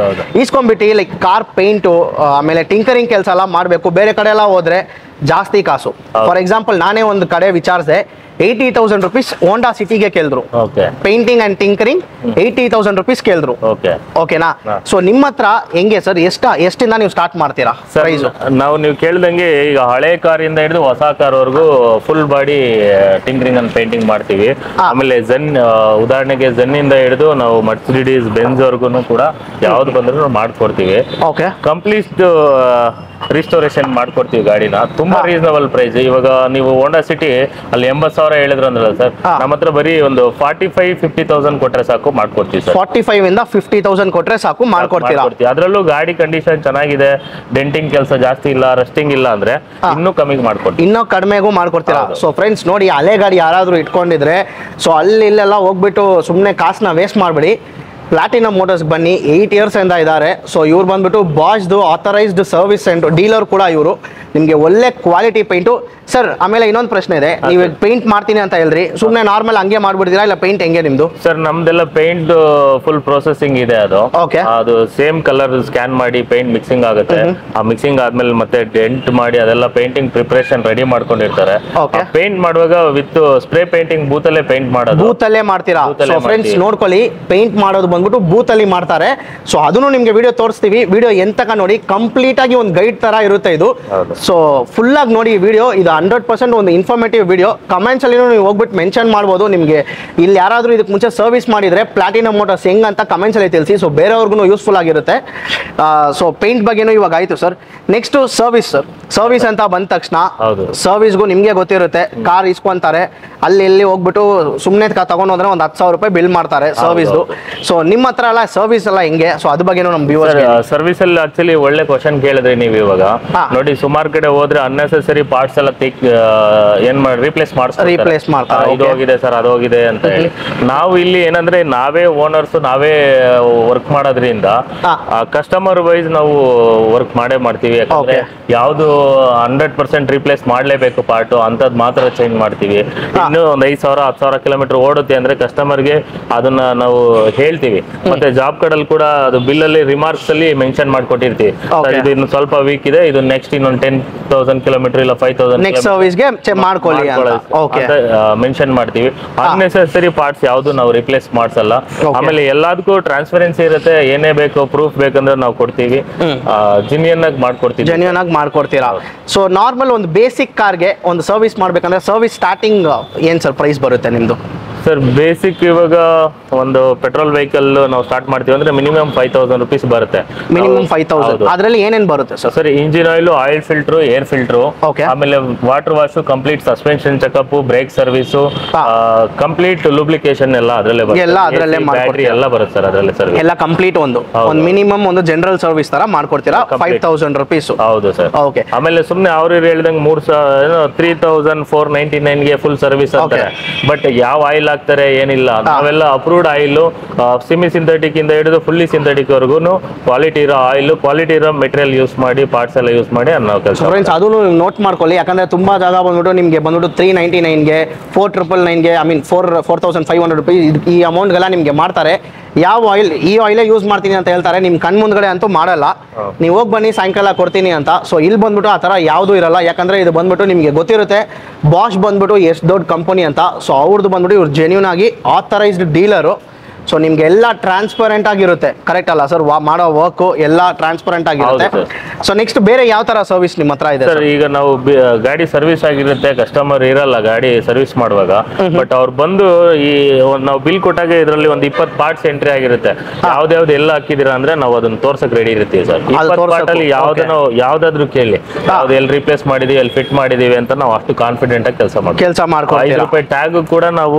ಈಸ್ಕೊಂಡ್ಬಿಟ್ಟು ಲೈಕ್ ಕಾರ್ ಪೇಂಟು ಆಮೇಲೆ ಟಿಂಕರಿಂಗ್ ಕೆಲಸ ಎಲ್ಲ ಮಾಡಬೇಕು. ಬೇರೆ ಕಡೆ ಎಲ್ಲ ಹೋದ್ರೆ ಜಾಸ್ತಿ ಕಾಸು. ಫಾರ್ ಎಕ್ಸಾಂಪಲ್ ನಾನೇ ಒಂದು ಕಡೆ ವಿಚಾರಿಸಿದೆ, 80,000 ರೂಪೀಸ್ ಹೋಂಡಾ ಸಿಟಿಗೆ ಕೇಳಿದ್ರು. ಪೇಂಟಿಂಗ್ ಅಂಡ್ ಟಿಂಕರಿಂಗ್ 80,000 ರೂಪೀಸ್ ಕೇಳಿದ್ರು. ಓಕೆನಾ? ಸೊ ನಿಮ್ಮ ಹತ್ರ ಹೆಂಗೆ ಸರ್, ಎಷ್ಟಿಂದ ನೀವು ಸ್ಟಾರ್ಟ್ ಮಾಡ್ತೀರಾ ಪ್ರೈಸ್? ನೀವು ಕೇಳ್ದಂಗೆ ಈಗ ಹಳೆ ಕಾರಿಂದ ಹಿಡಿದು ಹೊಸ ಕಾರ್ ವರೆಗೂ full body tinkering and painting ಮಾಡ್ತೀವಿ. ಆಮೇಲೆ ಝೆನ್, ಉದಾಹರಣೆಗೆ ಝೆನ್ ಇಂದ ಹಿಡಿದು ನಾವು ಮರ್ಸಿಡಿಸ್ ಬೆಂಜ್ ವರ್ಗು ಕೂಡ ಯಾವ್ದು ಬಂದ್ರು ಮಾಡ್ಕೊಡ್ತೀವಿ. ಕಂಪ್ಲೀಟ್ ರಿಸ್ಟೋರೇಷನ್ ಮಾಡ್ಕೊಡ್ತೀವಿ ಗಾಡಿನ, ತುಂಬಾ ರೀಸನಬಲ್ ಪ್ರೈಸ್. ಇವಾಗ ನೀವು ಹೋಂಡಾ ಸಿಟಿ ಅಲ್ಲಿ 80,000 ಹೇಳಿದ್ರು ಅಂದ್ರಲ್ಲ ಸರ್, ನಮ್ಮ ಹತ್ರ ಬರೀ ಒಂದು 45-50,000 ಕೊಟ್ರೆ ಸಾಕು ಮಾಡ್ಕೊಡ್ತೀವಿ ಸರ್. 45 ಇಂದ 50,000 ಕೊಟ್ರೆ ಸಾಕು ಮಾಡ್ಕೊಡ್ತೀರಾ? ಅದರಲ್ಲೂ ಗಾಡಿ ಕಂಡೀಷನ್ ಚೆನ್ನಾಗಿದೆ, ಡೆಂಟಿಂಗ್ ಕೆಲಸ ಜಾಸ್ತಿ ಇಲ್ಲ, ರಸ್ಟಿಂಗ್ ಇಲ್ಲ ಅಂದ್ರೆ ಇನ್ನೂ ಕಮ್ಮಿಗೆ ಮಾಡ್ಕೊಡ್ತೀವಿ, ಇನ್ನೂ ಕಡಿಮೆಗೂ ಮಾಡ್ಕೊಡ್ತೀರಾ? ಸೊ ಫ್ರೆಂಡ್ಸ್ ನೋಡಿ, ಹಳೆ ಗಾಡಿ ಯಾರಾದ್ರೂ ಇಟ್ಕೊಂಡಿದ್ರೆ ಸೊ ಅಲ್ಲಿ ಇಲ್ಲೆಲ್ಲ ಹೋಗ್ಬಿಟ್ಟು ಸುಮ್ಮನೆ ಕಾಸನ್ನ ವೇಸ್ಟ್ ಮಾಡ್ಬಿಡಿ. ಪ್ಲಾಟಿನಂ ಮೋಟರ್ಸ್ ಬನ್ನಿ, 8 ಇಯರ್ಸ್ ಇಂದ ಇದ್ದಾರೆ. ಸೊ ಇವ್ರು ಬಂದ್ಬಿಟ್ಟು ಬಾಷ್ದು ಆಥರೈಸ್ಡ್ ಸರ್ವಿಸ್ ಸೆಂಟರ್ ಡೀಲರ್ ಕೂಡ ಇವರು. ನಿಮಗೆ ಒಳ್ಳೆ ಕ್ವಾಲಿಟಿ ಪೇಂಟು ಸರ್. ಆಮೇಲೆ ಇನ್ನೊಂದು ಪ್ರಶ್ನೆ ಇದೆ, ನೀವು ಪೇಂಟ್ ಮಾಡ್ತೀನಿ ಅಂತ ಹೇಳಿದ್ರಿ, ಸುಮ್ಮನೆ ನಾರ್ಮಲ್ ಹಂಗೆ ಮಾಡ್ಬಿಡ್ತೀರಾ ಇಲ್ಲ ಪೇಂಟ್ ಹೆಂಗೆ ನಿಮ್ದು? ಸರ್ ನಮ್ದೆಲ್ಲ ಪೇಂಟ್ ಫುಲ್ ಪ್ರೊಸೆಸಿಂಗ್ ಇದೆ. ಅದು ಸೇಮ್ ಕಲರ್ ಸ್ಕ್ಯಾನ್ ಮಾಡಿ ಪೇಂಟ್ ಮಿಕ್ಸಿಂಗ್ ಆಗುತ್ತೆ. ಆ ಮಿಕ್ಸಿಂಗ್ ಆದ್ಮೇಲೆ ಮತ್ತೆ ಡೆಂಟ್ ಮಾಡಿ ಅದೆಲ್ಲ ಪೇಂಟಿಂಗ್ ಪ್ರಿಪರೇಷನ್ ರೆಡಿ ಮಾಡ್ಕೊಂಡಿರ್ತಾರೆ. ಪೇಂಟ್ ಮಾಡುವಾಗ ವಿತ್ ಸ್ಪ್ರೇ ಪೇಂಟಿಂಗ್ ಬೂತಲ್ಲೇ ಪೇಂಟ್ ಮಾಡೋದು. ಬೂತಲ್ಲೇ ಮಾಡ್ತೀರಾ? ಸೊ ಫ್ರೆಂಡ್ಸ್ ನೋಡ್ಕೊಳ್ಳಿ, ಪೇಂಟ್ ಮಾಡೋದು ಬಂದ್ಬಿಟ್ಟು ಬೂತಲ್ಲಿ ಮಾಡ್ತಾರೆ. ಸೊ ಅದನ್ನು ನಿಮ್ಗೆ ವಿಡಿಯೋ ತೋರಿಸ್ತೀವಿ. ವಿಡಿಯೋ ಎಂತಕ ನೋಡಿ, ಕಂಪ್ಲೀಟ್ ಆಗಿ ಒಂದು ಗೈಡ್ ತರ ಇರುತ್ತೆ ಇದು. ಸೊ ಫುಲ್ ಆಗಿ ನೋಡಿ ಈ ವಿಡಿಯೋ, ಇದು 100% ಒಂದು ಇನ್ಫಾರ್ಮೇಟಿವ್ ವಿಡಿಯೋ. ಕಮೆಂಟ್ಸ್ ಅಲ್ಲಿ ನೀವು ಹೋಗ್ಬಿಟ್ಟು ಮೆನ್ಷನ್ ಮಾಡ್ಬೋದು, ನಿಮಗೆ ಇಲ್ಲಿ ಯಾರಾದರೂ ಇದಕ್ಕೆ ಮುಂಚೆ ಸರ್ವಿಸ್ ಮಾಡಿದ್ರೆ ಪ್ಲಾಟಿನಮ್ ಮೋಟರ್ಸ್ ಹೆಂಗ್ ಅಂತ ಕಮೆಂಟ್ಸ್ ಅಲ್ಲಿ ತಿಳಿಸಿ. ಸೊ ಬೇರೆಯವ್ರಿಗೂ ಯೂಸ್ಫುಲ್ ಆಗಿರುತ್ತೆ. ಸೊ ಪೇಂಟ್ ಬಗ್ಗೆನೂ ಇವಾಗ ಆಯ್ತು sir. Next service sir. Service ಅಂತ ಬಂದ ತಕ್ಷಣ ಸರ್ವಿಸ್ಗೂ ನಿಮಗೆ ಗೊತ್ತಿರುತ್ತೆ, ಕಾರ್ ಇಸ್ಕೊಂತಾರೆ, ಅಲ್ಲಿ ಇಲ್ಲಿ ಹೋಗ್ಬಿಟ್ಟು ಸುಮ್ಮನೆ ತಗೊಂಡು ಹೋದ್ರೆ ಒಂದು 10,000 ರೂಪಾಯಿ ಬಿಲ್ ಮಾಡ್ತಾರೆ ಸರ್ವಿಸ್ದು. ಸೊ ನಿಮ್ಮ ಹತ್ರ ಎಲ್ಲ ಸರ್ವಿಸ್ ಎಲ್ಲ ಹೆಂಗೆ? ಸೊ ಅದ್ರ ಬಗ್ಗೆನೂ ನಮ್ಮ ವ್ಯೂವರ್ಸ್. ಸರ್ವಿಸ್ ಅಲ್ಲಿ ಆಕ್ಚುಲಿ ಒಳ್ಳೆ ಕ್ವಶನ್ ಕೇಳಿದ್ರಿ ನೀವು. ಇವಾಗ ನೋಡಿ ಸುಮಾರು ಕಡೆ ಹೋದ್ರೆ ಅನ್ನೆಸೆಸರಿ ಪಾರ್ಟ್ಸ್ ಎಲ್ಲ ಏನ್ ಮಾಡಿ ರಿಪ್ಲೇಸ್ ಮಾಡ್ತಾರೆ. ಇದು ಹೋಗಿದೆ ಸರ್, ಅದು ಹೋಗಿದೆ ಅಂತ ಹೇಳಿ. ನಾವು ಇಲ್ಲಿ ಏನಂದ್ರೆ ನಾವೇ ಓನರ್ಸ್, ನಾವೇ ವರ್ಕ್ ಮಾಡೋದ್ರಿಂದ ಕಸ್ಟಮರ್ ವೈಸ್ ನಾವು ವರ್ಕ್ ಮಾಡ್ತೀವಿ. ಯಾಕಂದ್ರೆ ಯಾವ್ದು 100% ರಿಪ್ಲೇಸ್ ಮಾಡ್ಲೇಬೇಕು ಪಾರ್ಟ್ ಅಂತದ್ ಮಾತ್ರ ಚೇಂಜ್ ಮಾಡ್ತೀವಿ. ಇನ್ನು ಒಂದ್ 5,000 10,000 ಕಿಲೋಮೀಟರ್ ಓಡುತ್ತೆ ಅಂದ್ರೆ ಕಸ್ಟಮರ್ಗೆ ಅದನ್ನ ನಾವು ಹೇಳ್ತೀವಿ. ಮತ್ತೆ ಜಾಬ್ ಕಾರ್ಡ್ ಕೂಡ ಅದು ಬಿಲ್ ಅಲ್ಲಿ ರಿಮಾರ್ಕ್ಸ್ ಅಲ್ಲಿ ಮೆನ್ಷನ್ ಮಾಡ್ಕೊಟ್ಟಿರ್ತೀವಿ, ಇದು ಇನ್ನು ಸ್ವಲ್ಪ ವೀಕ್ ಇದೆ, ಇದು ನೆಕ್ಸ್ಟ್ ಇನ್ನೊಂದು 10,000 ಕಿಲೋಮೀಟರ್ ಇಲ್ಲ 5,000 ನೆಕ್ಸ್ಟ್ ಸರ್ವಿಸ್ಗೆ ಮಾಡ್ಕೊಳ್ಳಿ ಮೆನ್ಷನ್ ಮಾಡ್ತೀವಿ. ಅನ್ನೆಸೆಸರಿ ಪಾರ್ಟ್ಸ್ ಯಾವ್ದು ನಾವು ರಿಪ್ಲೇಸ್ ಮಾಡ್ಸಲ್ಲ. ಆಮೇಲೆ ಎಲ್ಲದಕ್ಕೂ ಟ್ರಾನ್ಸ್ಪರೆನ್ಸಿ ಇರುತ್ತೆ, ಏನೇ ಬೇಕು ಪ್ರೂಫ್ ಬೇಕಂದ್ರೆ ನಾವು ಕೊಡ್ತೀವಿ, ಜೆನ್ಯೂನ್ ಆಗಿ ಮಾಡ್ಕೊಡ್ತೀರಾ. ಸೊ ನಾರ್ಮಲ್ ಒಂದು ಬೇಸಿಕ್ ಕಾರ್ಗೆ ಒಂದು ಸರ್ವಿಸ್ ಮಾಡ್ಬೇಕಂದ್ರೆ ಸರ್ವಿಸ್ ಸ್ಟಾರ್ಟಿಂಗ್ ಏನ್ ಸರ್ ಪ್ರೈಸ್ ಬರುತ್ತೆ ನಿಮ್ದು? ಸರ್ ಬೇಸಿಕ್ ಇವಾಗ ಒಂದು ಪೆಟ್ರೋಲ್ ವೆಹಿಕಲ್ ನಾವು ಸ್ಟಾರ್ಟ್ ಮಾಡ್ತೀವಿ ಅಂದ್ರೆ ಮಿನಿಮಮ್ 5,000 ರೂಪೀಸ್ ಬರುತ್ತೆ. ಮಿನಿಮಮ್ 5,000. ಅದರಲ್ಲಿ ಏನೇನ್ ಬರುತ್ತೆ sir? Sir engine oil, oil filter, air filter, ಆಮೇಲೆ water wash, complete suspension checkup, brake service, complete lubrication ಎಲ್ಲ ಅದರಲ್ಲೇ ಬರುತ್ತೆ. ಬ್ಯಾಟರಿ ಎಲ್ಲ ಬರುತ್ತೆ ಸರ್ ಅದರಲ್ಲೇ ಸರ್ವಿಸ್ ಎಲ್ಲ ಕಂಪ್ಲೀಟ್. ಒಂದು ಮಿನಿಮಮ್ ಒಂದು ಜನರಲ್ ಸರ್ವಿಸ್ ತರ ಮಾಡ್ಕೊಡ್ತೀರಾ 5,000 ರೂಪೀಸ್. ಹೌದು ಸರ್. ಓಕೆ. ಆಮೇಲೆ ಸುಮ್ಮನೆ ಅವ್ರು ಹೇಳ್ದಂಗೆ 3,499 ಗೆ ಫುಲ್ ಸರ್ವಿಸ್ ಅಂತಾರೆ. ಬಟ್ ಯಾವ ಆಯಿಲ್ ಹಾಕ್ತಾರೆ ಏನಿಲ್ಲ, ನಾವೆಲ್ಲ ಅಪ್ರೂವ್ಡ್ ಆಯಿಲ್, ಸೆಮಿ ಸಿಂಥೆಟಿಕ್ ಇಂದ ಹಿಡಿದು ಫುಲ್ಲಿ ಸಿಂಥೆಟಿಕ್ ವರ್ಗು ಕ್ವಾಲಿಟಿ ಇರೋ ಆಯಿಲ್, ಕ್ವಾಲಿಟಿ ಇರೋ ಮೆಟೀರಿಯಲ್ ಯೂಸ್ ಮಾಡಿ, ಪಾರ್ಟ್ಸ್ ಎಲ್ಲ ಯೂಸ್ ಮಾಡಿ ನಾವು ಕೆಲಸ. ಫ್ರೆಂಡ್ಸ್ ಅದನ್ನು ನೋಟ್ ಮಾಡ್ಕೊಳ್ಳಿ, ಯಾಕಂದ್ರೆ ತುಂಬಾ ಜಾಗ ಬಂದ್ಬಿಟ್ಟು ನಿಮಗೆ ಬಂದ್ಬಿಟ್ಟು 399ಗೆ 4,999ಗೆ ಐ ಮೀನ್ 4,500 ರೂಪಾಯಿ ಈ ಅಮೌಂಟ್ಗೆಲ್ಲ ನಿಮಗೆ ಮಾಡ್ತಾರೆ. ಯಾವ ಆಯಿಲ್, ಈ ಆಯಿಲೇ ಯೂಸ್ ಮಾಡ್ತೀನಿ ಅಂತ ಹೇಳ್ತಾರೆ, ನಿಮ್ ಕಣ್ ಮುಂದ್ಗಡೆ ಅಂತೂ ಮಾಡಲ್ಲ. ನೀವು ಹೋಗಿ ಬನ್ನಿ ಸಾಯಂಕಾಲ ಕೊಡ್ತೀನಿ ಅಂತ. ಸೊ ಇಲ್ಲಿ ಬಂದ್ಬಿಟ್ಟು ಆ ತರ ಯಾವ್ದು ಇರಲ್ಲ, ಯಾಕಂದ್ರೆ ಇದು ಬಂದ್ಬಿಟ್ಟು ನಿಮಗೆ ಗೊತ್ತಿರುತ್ತೆ ಬಾಷ್ ಬಂದ್ಬಿಟ್ಟು ಎಷ್ಟು ದೊಡ್ಡ ಕಂಪನಿ ಅಂತ. ಸೊ ಅವ್ರದ್ದು ಬಂದ್ಬಿಟ್ಟು ಇವ್ರು ಜೆನ್ಯೂನ್ ಆಗಿ ಆಥರೈಸ್ಡ್ ಡೀಲರು. ಸೊ ನಿಮ್ಗೆ ಎಲ್ಲ ಟ್ರಾನ್ಸ್ಪರೆಂಟ್ ಆಗಿರುತ್ತೆ, ಕರೆಕ್ಟ್ ಅಲ್ಲ ಸರ್? ಮಾಡೋ ವರ್ಕ್ ಎಲ್ಲ ಟ್ರಾನ್ಸ್ಪರೆಂಟ್ ಆಗಿರುತ್ತೆ. ಸೊ ನೆಕ್ಸ್ಟ್ ಬೇರೆ ಯಾವ ತರ ಸರ್ವಿಸ್ ನಿಮ್ಮ ಹತ್ರ ಇದೆ ಸರ್? ಈಗ ನಾವು ಗಾಡಿ ಸರ್ವಿಸ್ ಆಗಿರುತ್ತೆ, ಕಸ್ಟಮರ್ ಇರಲ್ಲ ಗಾಡಿ ಸರ್ವಿಸ್ ಮಾಡುವಾಗ, ಬಟ್ ಅವ್ರು ಬಂದು ಈ ನಾವು ಬಿಲ್ ಕೊಟ್ಟಾಗ ಇದರಲ್ಲಿ ಒಂದು 20 ಪಾರ್ಟ್ಸ್ ಎಂಟ್ರಿ ಆಗಿರುತ್ತೆ. ಯಾವ್ದಾವ್ದು ಎಲ್ಲ ಹಾಕಿದಿರಾ ಅಂದ್ರೆ ನಾವು ಅದನ್ನ ತೋರ್ಸಕ್ ರೆಡಿ ಇರ್ತೀವಿ ಸರ್. 20 ಪಾರ್ಟ್ ಅಲ್ಲಿ ಯಾವ್ದಾದ್ರು ಕೇಳಿ, ಯಾವ್ದು ಎಲ್ಲಿ ರಿಪ್ಲೇಸ್ ಮಾಡಿದೀವಿ, ಎಲ್ಲಿ ಫಿಟ್ ಮಾಡಿದೀವಿ ಅಂತ ನಾವು ಅಷ್ಟು ಕಾನ್ಫಿಡೆಂಟ್ ಆಗಿ ಕೆಲಸ ಮಾಡ್ತೀವಿ. 5 ರೂಪಾಯಿ ಟ್ಯಾಗ್ ಕೂಡ ನಾವು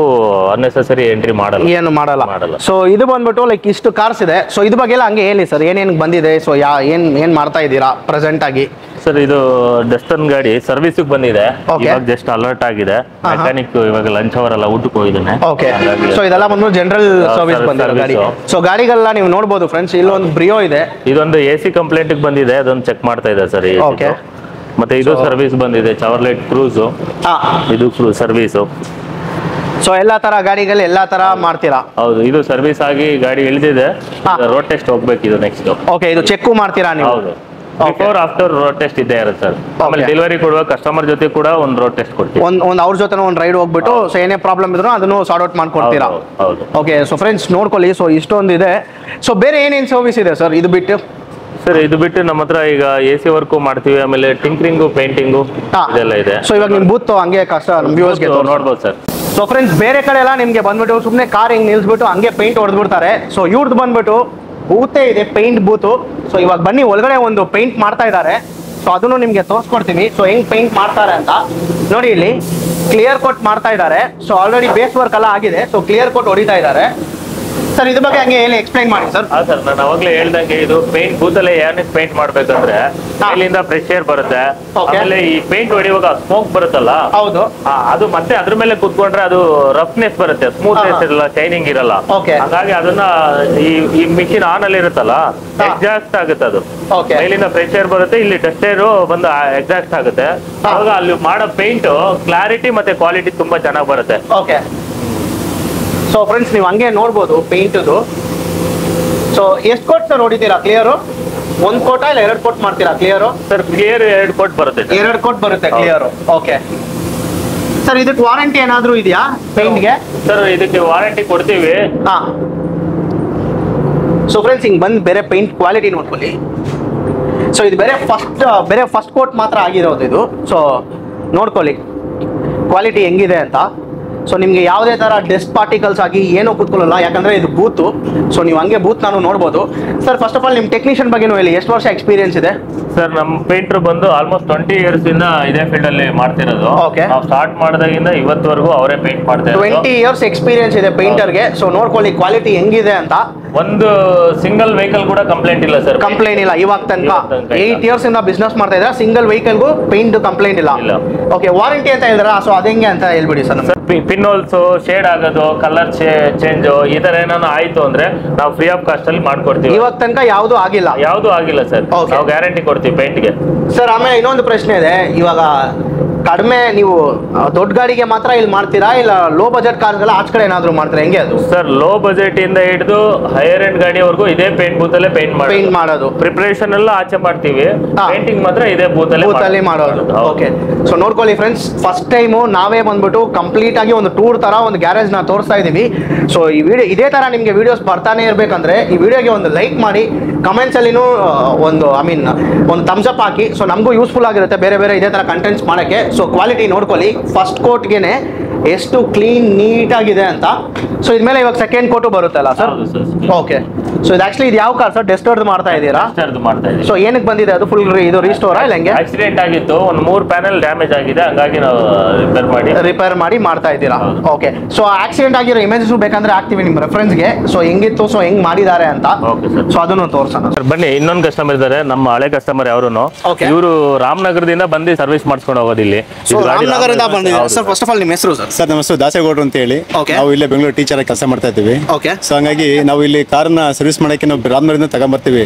ಅನ್ನೆಸೆಸರಿ ಎಂಟ್ರಿ ಏನು ಮಾಡಲ್ಲ. ಸೊ ಇದು ಬಂದ್ಬಿಟ್ಟು ಲೈಕ್ ಇಷ್ಟು ಕಾರ್ಸ್ ಇದೆ. ಸೊ ಇದು ಬಗ್ಗೆ ಎಲ್ಲ ಹಂಗೆ ಹೇಳಿ ಸರ್, ಏನೇನು ಬಂದಿದೆ? ಸೊ ಏನ್ ಮಾಡ್ತಾ ಇದ್ದೀರಾ ಪ್ರೆಸೆಂಟ್ ಆಗಿ? ಸರ್ ಇದು ಡಸ್ಟನ್ ಗಾಡಿ ಸರ್ವಿಸ್ ಬಂದಿದೆ, ಇವಾಗ ಜಸ್ಟ್ ಅಲರ್ಟ್ ಆಗಿದೆ. ಮೆಕ್ಯಾನಿಕ್ ಇವಾಗ ಲಂಚ್ ಅವರ್ ಎಲ್ಲ ಊಟಕ್ಕೆ ಹೋಗಿದ್ದಾನೆ. ಓಕೆ. ಸೊ ಇದೆಲ್ಲ ಬಂದು ಜನರಲ್ ಸರ್ವಿಸ್ ಬಂದಿದೆ ಗಾಡಿ. ಸೊ ಗಾಡಿಗೆಲ್ಲ ನೀವು ನೋಡಬಹುದು ಫ್ರೆಂಡ್ಸ್, ಇಲ್ಲೊಂದು ಬ್ರಿಯೋ ಇದೆ, ಇದೊಂದು AC ಕಂಪ್ಲೇಂಟ್ ಬಂದಿದೆ, ಅದೊಂದು ಚೆಕ್ ಮಾಡ್ತಾ ಇದೆ ಸರ್. ಓಕೆ. ಮತ್ತೆ ಇದು ಸರ್ವಿಸ್ ಬಂದಿದೆ, ಚವರ್ಲೆಟ್ ಕ್ರೂಸ್, ಇದು ಸರ್ವಿಸ್. ಸೊ ಎಲ್ಲಾ ತರ ಗಾಡಿಗಳು ಎಲ್ಲಾ ತರ ಮಾಡ್ತೀರಾ? ಹೌದು, ಇದು ಸರ್ವಿಸ್ ಆಗಿ ಗಾಡಿ ಇಳಿದಿದೆ, ರೋಡ್ ಟೆಸ್ಟ್ ಹೋಗ್ಬೇಕು ಇದು ನೆಕ್ಸ್ಟ್. ಓಕೆ, ಇದು ಚೆಕ್ ಮಾಡ್ತೀರಾ ನೀವು? ಹೌದು, ಬಿಫೋರ್ ಆಫ್ಟರ್ ರೋಡ್ ಟೆಸ್ಟ್ ಇದ್ದೇ ಇರುತ್ತೆ ಸರ್. ಆಮೇಲೆ ಡೆಲಿವರಿ ಕೊಡುವ ಕಸ್ಟಮರ್ ಜೊತೆ ಕೂಡ ಒಂದು ರೋಡ್ ಟೆಸ್ಟ್ ಕೊಡ್ತೀವಿ. ಒಂದು ಅವ್ರ ಜೊತೆ ಒಂದು ರೈಡ್ ಹೋಗ್ಬಿಟ್ಟು ಸೊ ಏನೇ ಪ್ರಾಬ್ಲಮ್ ಇದ್ರು ಅದನ್ನು ಸಾರ್ಟ್ ಔಟ್ ಮಾಡ್ಕೊಡ್ತೀರಾ? ಹೌದು. ಓಕೆ. ಸೊ ಫ್ರೆಂಡ್ಸ್ ನೋಡ್ಕೊಳ್ಳಿ, ಸೊ ಇಷ್ಟೊಂದು ಇದೆ. ಸೊ ಬೇರೆ ಏನೇನು ಸರ್ವಿಸ್ ಇದೆ ಸರ್ ಇದು ಬಿಟ್ಟು? ಸರ್ ಇದು ಬಿಟ್ಟು ನಮ್ಮ ಹತ್ರ ಈಗ AC ವರ್ಕು ಮಾಡ್ತೀವಿ, ಆಮೇಲೆ ಟಿಂಕ್ರಿಂಗು, ಪೇಂಟಿಂಗು ಇದೆಲ್ಲ ಇದೆ. ಸೊ ಇವಾಗ ನಿಮ್ ಬೂತ್ ಹಂಗೆ ಕಷ್ಟ ವ್ಯೂವರ್ಸ್ಗೆ ನೋಡ್ಬೋದು ಸರ್. ಸೊ ಫ್ರೆಂಡ್ಸ್ ಬೇರೆ ಕಡೆ ಎಲ್ಲ ನಿಮ್ಗೆ ಬಂದ್ಬಿಟ್ಟು ಸುಮ್ಮನೆ ಕಾರ್ ಹಿಂಗ್ ನಿಲ್ಸ್ಬಿಟ್ಟು ಹಂಗೆ ಪೇಂಟ್ ಹೊಡೆದ್ಬಿಡ್ತಾರೆ. ಸೊ ಇವ್ರದ್ದು ಬಂದ್ಬಿಟ್ಟು ಬೂತೇ ಇದೆ, ಪೇಂಟ್ ಬೂತು. ಸೊ ಇವಾಗ ಬನ್ನಿ ಒಳಗಡೆ ಒಂದು ಪೇಂಟ್ ಮಾಡ್ತಾ ಇದ್ದಾರೆ. ಸೊ ಅದನ್ನು ನಿಮ್ಗೆ ತೋರಿಸ್ಕೊಡ್ತೀನಿ. ಸೊ ಹೆಂಗ್ ಪೇಂಟ್ ಮಾಡ್ತಾರೆ ಅಂತ ನೋಡಿ. ಇಲ್ಲಿ ಕ್ಲಿಯರ್ ಕೋಟ್ ಮಾಡ್ತಾ ಇದ್ದಾರೆ. ಸೊ ಆಲ್ರೆಡಿ ಬೇಸ್ ವರ್ಕ್ ಎಲ್ಲ ಆಗಿದೆ. ಸೊ ಕ್ಲಿಯರ್ ಕೋಟ್ ಹೊಡಿತಾ ಇದ್ದಾರೆ. ಸರ್ ಇದ್ರ ಬಗ್ಗೆ ಹಂಗೆ ಹೇಳಿ, ಎಕ್ಸ್ಪ್ಲೈನ್ ಮಾಡಿ ಸರ್. ಸರ್ ನಾನು ಅವಾಗಲೇ ಹೇಳ್ದಂಗೆ ಇದು ಪೇಂಟ್ ಬೂತಲ್ಲೇ ಏನಕ್ಕೆ ಪೇಂಟ್ ಮಾಡ್ಬೇಕಂದ್ರೆ ಇಲ್ಲಿಂದ ಫ್ರೆಶ್ ಏರ್ ಬರುತ್ತೆ, ಆಮೇಲೆ ಈ ಪೇಂಟ್ ಹೊಡಿಯುವಾಗ ಸ್ಮೋಕ್ ಬರುತ್ತಲ್ಲ, ಹೌದು, ಅದು ಮತ್ತೆ ಅದ್ರ ಮೇಲೆ ಕುತ್ಕೊಂಡ್ರೆ ಅದು ರಫ್ನೆಸ್ ಬರುತ್ತೆ, ಸ್ಮೂತ್ನೆಸ್ ಇರಲ್ಲ, ಶೈನಿಂಗ್ ಇರಲ್ಲ. ಹಾಗಾಗಿ ಅದನ್ನ ಈ ಮಿಷಿನ್ ಆನ್ ಅಲ್ಲಿ ಇರುತ್ತಲ್ಲ, ಎಕ್ಸಾಸ್ಟ್ ಆಗುತ್ತೆ ಅದು. ಇಲ್ಲಿಂದ ಫ್ರೆಶ್ ಏರ್ ಬರುತ್ತೆ, ಇಲ್ಲಿ ಡಸ್ಟ್ ಏರ್ ಬಂದು ಎಕ್ಸಾಸ್ಟ್ ಆಗುತ್ತೆ. ಅವಾಗ ಅಲ್ಲಿ ಮಾಡೋ ಪೇಂಟ್ ಕ್ಲಾರಿಟಿ ಮತ್ತೆ ಕ್ವಾಲಿಟಿ ತುಂಬಾ ಚೆನ್ನಾಗಿ ಬರುತ್ತೆ. ಓಕೆ. ಸೊ ಫ್ರೆಂಡ್ಸ್ ನೀವು ಹಂಗೆ ನೋಡ್ಬೋದು ಪೇಂಟ್ದು. ಸೊ ಎಷ್ಟು ಕೋಟ್ ಸರ್ ಹೊಡಿತೀರಾ ಕ್ಲಿಯರು? 1 ಕೋಟ ಇಲ್ಲ 2 ಕೋಟ್ ಮಾಡ್ತೀರಾ ಕ್ಲಿಯರು? ಸರ್ ಕ್ಲಿಯರ್ 2 ಕೋಟ್ ಬರುತ್ತೆ. 2 ಕೋಟ್ ಬರುತ್ತೆ ಕ್ಲಿಯರು. ಓಕೆ ಸರ್, ಇದಕ್ಕೆ ವಾರಂಟಿ ಏನಾದ್ರು ಇದೆಯಾ ಪೇಂಟ್ಗೆ? ಸರ್ ಇದಕ್ಕೆ ವಾರಂಟಿ ಕೊಡ್ತೀವಿ. ಸೊ ಫ್ರೆಂಡ್ಸ್ ಹಿಂಗ್ ಬಂದು ಬೇರೆ ಪೇಂಟ್ ಕ್ವಾಲಿಟಿ ನೋಡ್ಕೊಳ್ಳಿ. ಸೊ ಇದು ಬೇರೆ ಫಸ್ಟ್ ಕೋಟ್ ಮಾತ್ರ ಆಗಿರೋದು ಇದು. ಸೊ ನೋಡ್ಕೊಳ್ಳಿ ಕ್ವಾಲಿಟಿ ಹೆಂಗಿದೆ ಅಂತ. ಸೊ ನಿಮಗೆ ಯಾವುದೇ ಥರ ಡಸ್ಟ್ ಪಾರ್ಟಿಕಲ್ಸ್ ಆಗಿ ಏನೂ ಕೂತ್ಕೊಳ್ಳಲ್ಲ, ಯಾಕಂದರೆ ಇದು ಬೂತು. ಸೊ ನೀವು ಹಂಗೆ ಬೂತ್ ನಾನು ನೋಡ್ಬೋದು. ಸರ್ ಫಸ್ಟ್ ಆಫ್ ಆಲ್ ನಿಮ್ಮ ಟೆಕ್ನಿಷಿಯನ್ ಬಗ್ಗೆನೂ ಹೇಳಿ, ಎಷ್ಟು ವರ್ಷ ಎಕ್ಸ್ಪೀರಿಯನ್ಸ್ ಇದೆ? ಸರ್ ನಮ್ಮ ಪೇಂಟರ್ ಬಂದು ಆಲ್ಮೋಸ್ಟ್ 20 years ಇಂದ ಇದೇ ಫೀಲ್ಡ್ ಅಲ್ಲಿ ಮಾಡ್ತಿರೋದು. Okay. ನಾವು ಸ್ಟಾರ್ಟ್ ಮಾಡಿದಾಗಿಂದ ಇವತ್ತವರೆಗೂ ಅವರೇ ಪೇಂಟ್ ಮಾಡ್ತಾ ಇರೋದು. 20 years ಎಕ್ಸ್ಪೀರಿಯನ್ಸ್ ಇದೆ ಪೇಂಟರ್ಗೆ. ಸೊ ನೋಡ್ಕೊಳ್ಳಿ ಕ್ವಾಲಿಟಿ ಹೆಂಗಿದೆ ಅಂತ. ಒಂದು ಸಿಂಗಲ್ ವೆಹಿಕಲ್ ಕೂಡ ಕಂಪ್ಲೇಂಟ್ ಇಲ್ಲ ಸರ್. ಕಂಪ್ಲೇಂಟ್ ಇಲ್ಲ ಇವಾಗ ತನಕ. 8 years ಇಂದ ಬಿಸ್ನೆಸ್ ಮಾಡ್ತಾ ಇದ್ದಾರೆ. ಸಿಂಗಲ್ ವೆಹಿಕಲ್ಗೂ ಪೇಂಟ್ ಕಂಪ್ಲೇಂಟ್ ಇಲ್ಲ. ಓಕೆ, ವಾರಂಟಿ ಅಂತ ಹೇಳಿದ್ರ, ಸೊ ಅದೇಂಗೆ ಅಂತ ಹೇಳ್ಬಿಡಿ ಸರ್. ಪಿನ್ ಹೋಲ್ಸ್ ಶೇಡ್ ಆಗೋದು, ಕಲರ್ ಚೇಂಜ್ ಈ ತರ ಏನಾನ ಆಯ್ತು ಅಂದ್ರೆ ನಾವು ಫ್ರೀ ಆಫ್ ಕಾಸ್ಟ್ ಅಲ್ಲಿ ಮಾಡ್ಕೊಡ್ತೀವಿ. ಇವಾಗ ತನಕ ಯಾವ್ದು ಆಗಿಲ್ಲ? ಯಾವ್ದು ಆಗಿಲ್ಲ ಸರ್. ನಾವು ಗ್ಯಾರಂಟಿ ಕೊಡ್ತೀವಿ ಪೇಂಟ್ಗೆ. ಸರ್ ಆಮೇಲೆ ಇನ್ನೊಂದು ಪ್ರಶ್ನೆ ಇದೆ, ಇವಾಗ ಕಡಿಮೆ ನೀವು ದೊಡ್ಡ ಗಾಡಿಗೆ ಮಾತ್ರ ಇಲ್ಲಿ ಮಾಡ್ತೀರಾ, ಇಲ್ಲ ಲೋ ಬಜೆಟ್ ಕಾರ್ಗೆಲ್ಲ ಆಚ ಕಡೆ ಏನಾದ್ರು ಮಾಡ್ತೀರಾ, ಹೆಂಗೆ ಅದು? ಸರ್ ಲೋ ಬಜೆಟ್ ಇಂದ ಹಿಡಿದು ಹೈಯರ್ ಎಂಡ್ ಗಾಡಿವರೆಗೂ ಇದೇ ಪೇಂಟ್ ಬೂತ್ ಅಲ್ಲೇ ಪೇಂಟ್ ಮಾಡೋದು. ಪ್ರಿಪರೇಷನ್ ಎಲ್ಲ ಆಚೆ ಮಾಡ್ತೀವಿ, ಪೇಂಟಿಂಗ್ ಮಾತ್ರ ಇದೇ ಬೂತ್ ಅಲ್ಲಿ ಮಾಡೋದು. ಓಕೆ, ಸೊ ನೋಡ್ಕೊಳ್ಳಿ ಫ್ರೆಂಡ್ಸ್, ಫಸ್ಟ್ ಟೈಮು ನಾವೇ ಬಂದ್ಬಿಟ್ಟು ಕಂಪ್ಲೀಟ್ ಆಗಿ ಒಂದು ಟೂರ್ ತರ ಒಂದು ಗ್ಯಾರೇಜ್ ನ ತೋರಿಸ್ತಾ ಇದೀವಿ. ಸೊ ಈ ವಿಡಿಯೋ ಇದೇ ತರ ನಿಮ್ಗೆ ವಿಡಿಯೋಸ್ ಬರ್ತಾನೆ ಇರ್ಬೇಕಂದ್ರೆ ಈ ವಿಡಿಯೋಗೆ ಒಂದು ಲೈಕ್ ಮಾಡಿ, ಕಮೆಂಟ್ಸ್ ಅಲ್ಲಿನೂ ಒಂದು ಥಮ್ಸ್ ಅಪ್ ಹಾಕಿ. ಸೊ ನಮಗೂ ಯೂಸ್ಫುಲ್ ಆಗಿರುತ್ತೆ ಬೇರೆ ಬೇರೆ ಇದೇ ತರ ಕಂಟೆಂಟ್ಸ್ ಮಾಡಕ್ಕೆ. ಸೊ ಕ್ವಾಲಿಟಿ ನೋಡ್ಕೊಳ್ಳಿ, ಫಸ್ಟ್ ಕೋಟ್ಗೆನೆ ಎಷ್ಟು ಕ್ಲೀನ್ ನೀಟ್ ಆಗಿದೆ ಅಂತ. ಸೊ ಇದ್ಮೇಲೆ ಇವಾಗ ಸೆಕೆಂಡ್ ಕೋಟು ಬರುತ್ತಲ್ಲ ಸರ್? ಓಕೆ, ಸೊ ಇದು ಆಕ್ಚುಲಿ ಇದು ಯಾವ ಕಾರ್ ಸರ್? ಡೆಸ್ಟರ್ದು ಮಾಡ್ತಾ ಇದ್ದೀರಾ? ಸೊ ಏನಕ್ಕೆ ಬಂದಿದೆ ಅದು? ಫುಲ್ ಇದು ರೀಸ್ಟೋರಾ ಇಲ್ಲ ಹೆಂಗೆ? ಆಕ್ಸಿಡೆಂಟ್ ಆಗಿತ್ತು, ಒಂದು 3 ಪ್ಯಾನೆಲ್ ಡ್ಯಾಮೇಜ್ ಆಗಿದೆ, ಹಂಗಾಗಿ ನಾವು ರಿಪೇರ್ ಮಾಡಿ ಮಾಡ್ತಾ ಇದ್ದೀರಾ. ಓಕೆ, ಸೊ ಆಕ್ಸಿಡೆಂಟ್ ಆಗಿರೋ ಇಮೇಜಸ್ ಬೇಕಂದ್ರೆ ಹಾಕ್ತೀವಿ ನಿಮ್ಮ ರೆಫರೆನ್ಸ್ಗೆ. ಸೊ ಹೆಂಗಿತ್ತು, ಸೊ ಹೆಂಗ್ ಮಾಡಿದ್ದಾರೆ ಅಂತ, ಸೊ ಅದನ್ನು ತೋರ್ಸೋಣ ಸರ್. ಬನ್ನಿ, ಇನ್ನೊಂದು ಕಸ್ಟಮರ್ ಇದ್ದಾರೆ, ನಮ್ಮ ಹಳೆ ಕಸ್ಟಮರ್ ಯಾರು. ಇವರು ರಾಮನಗರದಿಂದ ಬಂದು ಸರ್ವಿಸ್ ಮಾಡಿಸ್ಕೊಂಡು ಹೋಗೋದು ಇಲ್ಲಿ. ರಾಮನಗರದಿಂದ ಬಂದಿದ್ದಾರೆ ಸರ್. ಫಸ್ಟ್ ಆಫ್ ಆಲ್ ನಿಮ್ಮ ಹೆಸರು ಸರ್? ಸರ್ ನಮ್ಮ ಹೆಸರು ದಾಸೇಗೌಡರು ಅಂತ ಹೇಳಿ. ನಾವು ಇಲ್ಲೇ ಬೆಂಗಳೂರು ಟೀಚರ್ ಆಗಿ ಕೆಲಸ ಮಾಡ್ತಾ ಇದ್ದೀವಿ. ಸೊ ಹಂಗಾಗಿ ನಾವು ಇಲ್ಲಿ ಕಾರ್ನ ಸರ್ವಿಸ್ ಮಾಡಕ್ಕೆ ನಾವು ರಾಮನಗರದಿಂದ ತಗೊಂಡ್ಬರ್ತೀವಿ.